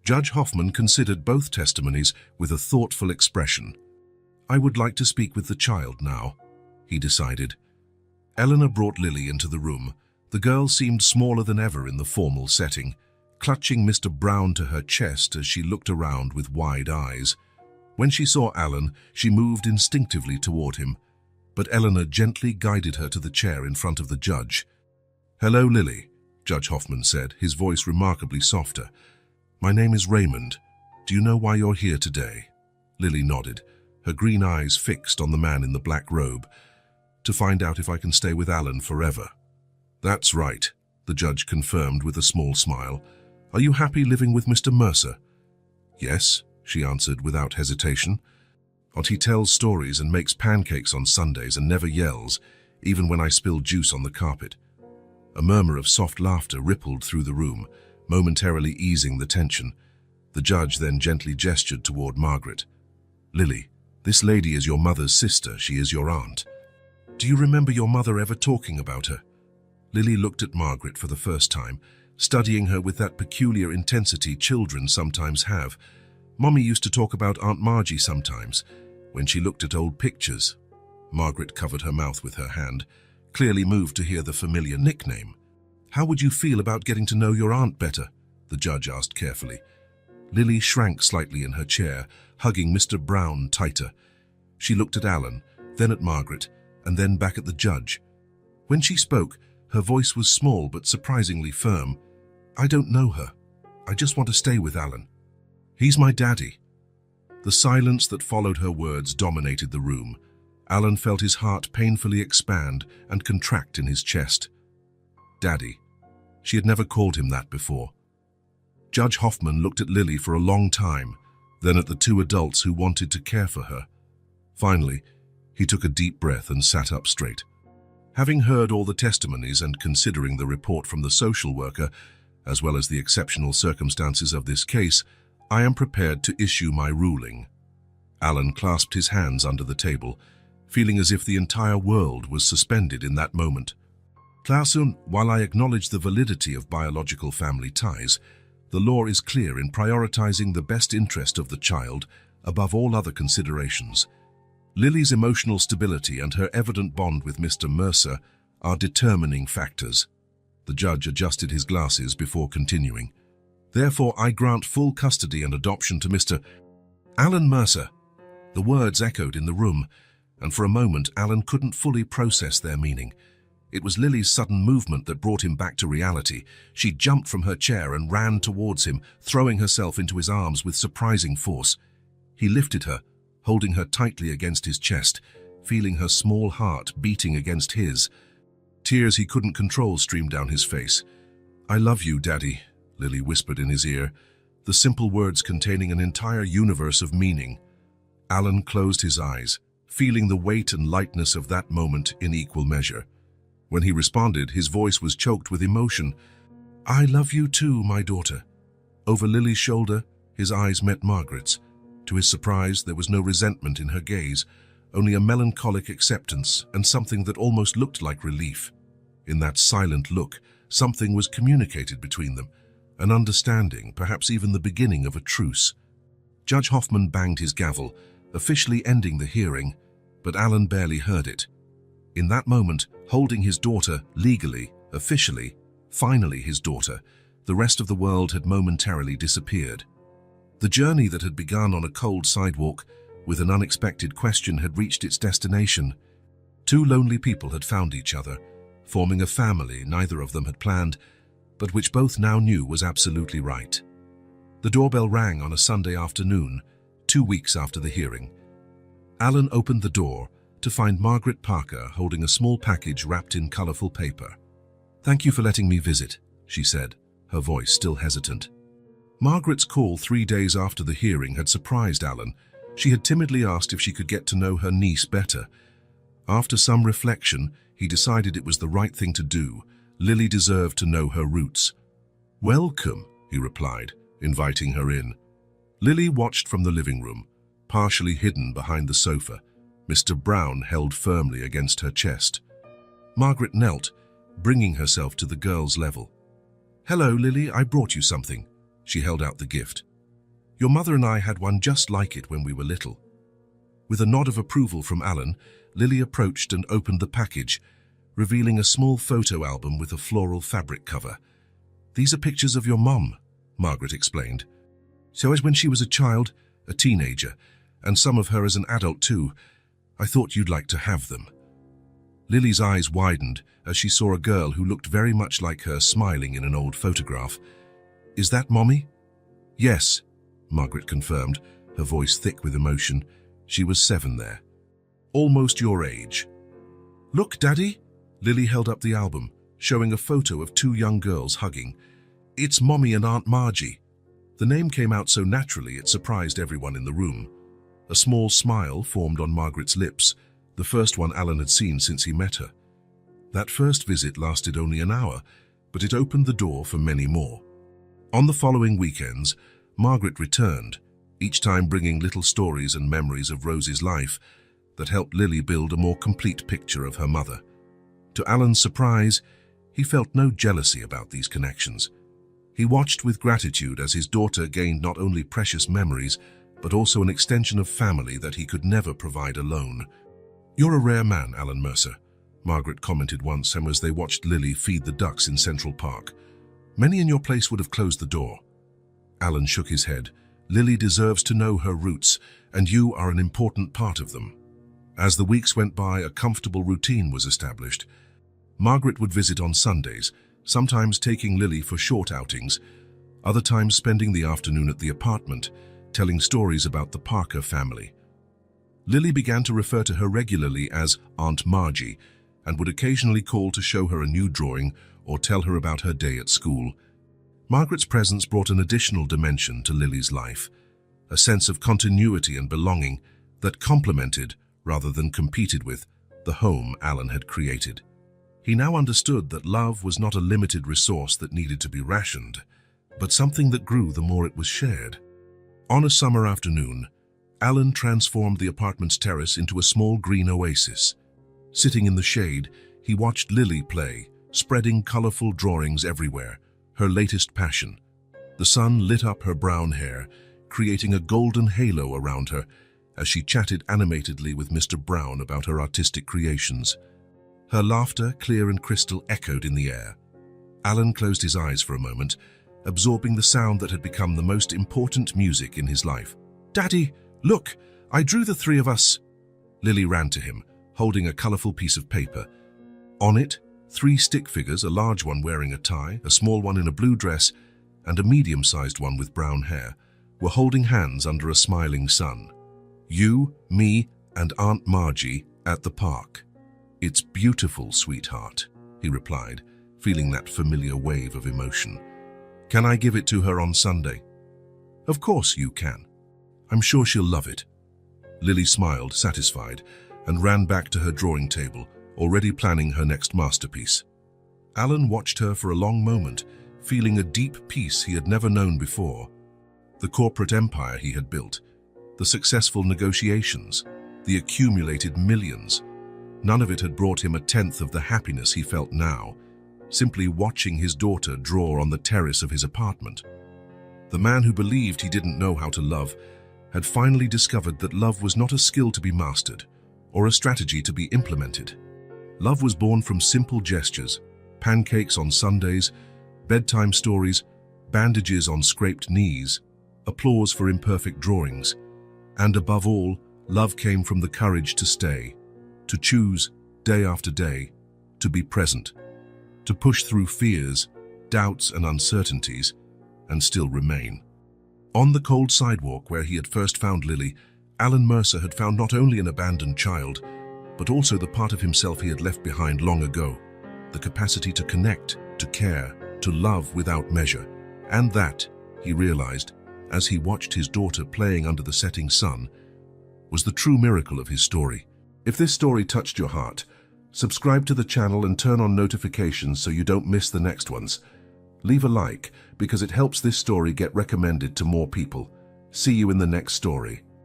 Judge Hoffman considered both testimonies with a thoughtful expression. "I would like to speak with the child now," he decided. Eleanor brought Lily into the room. The girl seemed smaller than ever in the formal setting, clutching Mr. Brown to her chest as she looked around with wide eyes. When she saw Alan, she moved instinctively toward him, but Eleanor gently guided her to the chair in front of the judge. "Hello, Lily," Judge Hoffman said, his voice remarkably softer. "My name is Raymond. Do you know why you're here today?" Lily nodded, her green eyes fixed on the man in the black robe. "To find out if I can stay with Alan forever." "That's right," the judge confirmed with a small smile. "Are you happy living with Mr. Mercer?" "Yes," she answered without hesitation. "But he tells stories and makes pancakes on Sundays and never yells, even when I spill juice on the carpet." A murmur of soft laughter rippled through the room, momentarily easing the tension. The judge then gently gestured toward Margaret. "Lily, this lady is your mother's sister. She is your aunt. Do you remember your mother ever talking about her?" Lily looked at Margaret for the first time, studying her with that peculiar intensity children sometimes have. "Mommy used to talk about Aunt Margie sometimes, when she looked at old pictures." Margaret covered her mouth with her hand, clearly moved to hear the familiar nickname. "How would you feel about getting to know your aunt better?" the judge asked carefully. Lily shrank slightly in her chair, hugging Mr. Brown tighter. She looked at Alan, then at Margaret, and then back at the judge. When she spoke, her voice was small but surprisingly firm. "I don't know her. I just want to stay with Alan. He's my daddy." The silence that followed her words dominated the room. Alan felt his heart painfully expand and contract in his chest. Daddy. She had never called him that before. Judge Hoffman looked at Lily for a long time, then at the two adults who wanted to care for her. Finally, he took a deep breath and sat up straight. "Having heard all the testimonies and considering the report from the social worker, as well as the exceptional circumstances of this case, I am prepared to issue my ruling." Alan clasped his hands under the table, feeling as if the entire world was suspended in that moment. "Klausun, while I acknowledge the validity of biological family ties, the law is clear in prioritizing the best interest of the child above all other considerations. Lily's emotional stability and her evident bond with Mr. Mercer are determining factors." The judge adjusted his glasses before continuing. "Therefore, I grant full custody and adoption to Mr. Alan Mercer." The words echoed in the room, and for a moment Alan couldn't fully process their meaning. It was Lily's sudden movement that brought him back to reality. She jumped from her chair and ran towards him, throwing herself into his arms with surprising force. He lifted her, holding her tightly against his chest, feeling her small heart beating against his. Tears he couldn't control streamed down his face. "I love you, Daddy," Lily whispered in his ear, the simple words containing an entire universe of meaning. Alan closed his eyes, feeling the weight and lightness of that moment in equal measure. When he responded, his voice was choked with emotion. "I love you too, my daughter." Over Lily's shoulder, his eyes met Margaret's. To his surprise, there was no resentment in her gaze, only a melancholic acceptance and something that almost looked like relief. In that silent look, something was communicated between them, an understanding, perhaps even the beginning of a truce. Judge Hoffman banged his gavel, officially ending the hearing, but Alan barely heard it. In that moment, holding his daughter legally, officially, finally his daughter, the rest of the world had momentarily disappeared. The journey that had begun on a cold sidewalk with an unexpected question had reached its destination. Two lonely people had found each other, forming a family neither of them had planned, but which both now knew was absolutely right. The doorbell rang on a Sunday afternoon, 2 weeks after the hearing. Alan opened the door to find Margaret Parker holding a small package wrapped in colorful paper. "Thank you for letting me visit," she said, her voice still hesitant. Margaret's call 3 days after the hearing had surprised Alan. She had timidly asked if she could get to know her niece better. After some reflection, he decided it was the right thing to do. Lily deserved to know her roots. "Welcome," he replied, inviting her in. Lily watched from the living room, partially hidden behind the sofa, Mr. Brown held firmly against her chest. Margaret knelt, bringing herself to the girl's level. "Hello, Lily, I brought you something." She held out the gift. "Your mother and I had one just like it when we were little." With a nod of approval from Alan, Lily approached and opened the package, revealing a small photo album with a floral fabric cover. "These are pictures of your mom," Margaret explained. "So as when she was a child, a teenager, and some of her as an adult too. I thought you'd like to have them." Lily's eyes widened as she saw a girl who looked very much like her smiling in an old photograph. "Is that Mommy?" "Yes," Margaret confirmed, her voice thick with emotion. She was 7 there. "Almost your age." "Look, Daddy!" Lily held up the album, showing a photo of 2 young girls hugging. "It's Mommy and Aunt Margie." The name came out so naturally it surprised everyone in the room. A small smile formed on Margaret's lips, the first one Alan had seen since he met her. That first visit lasted only an hour, but it opened the door for many more. On the following weekends, Margaret returned, each time bringing little stories and memories of Rose's life that helped Lily build a more complete picture of her mother. To Alan's surprise, he felt no jealousy about these connections. He watched with gratitude as his daughter gained not only precious memories, but also an extension of family that he could never provide alone. "You're a rare man, Alan Mercer," Margaret commented once as they watched Lily feed the ducks in Central Park. "Many in your place would have closed the door." Alan shook his head. "Lily deserves to know her roots, and you are an important part of them." As the weeks went by, a comfortable routine was established. Margaret would visit on Sundays, sometimes taking Lily for short outings, other times spending the afternoon at the apartment, telling stories about the Parker family. Lily began to refer to her regularly as Aunt Margie, and would occasionally call to show her a new drawing or tell her about her day at school. Margaret's presence brought an additional dimension to Lily's life, a sense of continuity and belonging that complemented, rather than competed with, the home Alan had created. He now understood that love was not a limited resource that needed to be rationed, but something that grew the more it was shared. On a summer afternoon, Alan transformed the apartment's terrace into a small green oasis. Sitting in the shade, he watched Lily play, spreading colorful drawings everywhere, her latest passion. The sun lit up her brown hair, creating a golden halo around her as she chatted animatedly with Mr. Brown about her artistic creations. Her laughter, clear and crystal, echoed in the air. Alan closed his eyes for a moment, absorbing the sound that had become the most important music in his life. "Daddy, look, I drew the 3 of us." Lily ran to him, holding a colorful piece of paper. On it, 3 stick figures, a large one wearing a tie, a small one in a blue dress, and a medium-sized one with brown hair, were holding hands under a smiling sun. "You, me, and Aunt Margie at the park." "It's beautiful, sweetheart," he replied, feeling that familiar wave of emotion. "Can I give it to her on Sunday?" "Of course you can. I'm sure she'll love it." Lily smiled, satisfied, and ran back to her drawing table, already planning her next masterpiece. Alan watched her for a long moment, feeling a deep peace he had never known before. The corporate empire he had built, the successful negotiations, the accumulated millions, none of it had brought him a tenth of the happiness he felt now, simply watching his daughter draw on the terrace of his apartment. The man who believed he didn't know how to love had finally discovered that love was not a skill to be mastered or a strategy to be implemented. Love was born from simple gestures, pancakes on Sundays, bedtime stories, bandages on scraped knees, applause for imperfect drawings, and above all, love came from the courage to stay, to choose day after day, to be present, to push through fears, doubts and uncertainties, and still remain. On the cold sidewalk where he had first found Lily, Alan Mercer had found not only an abandoned child, but also the part of himself he had left behind long ago, the capacity to connect, to care, to love without measure. And that, he realized, as he watched his daughter playing under the setting sun, was the true miracle of his story. If this story touched your heart, subscribe to the channel and turn on notifications so you don't miss the next ones. Leave a like because it helps this story get recommended to more people. See you in the next story.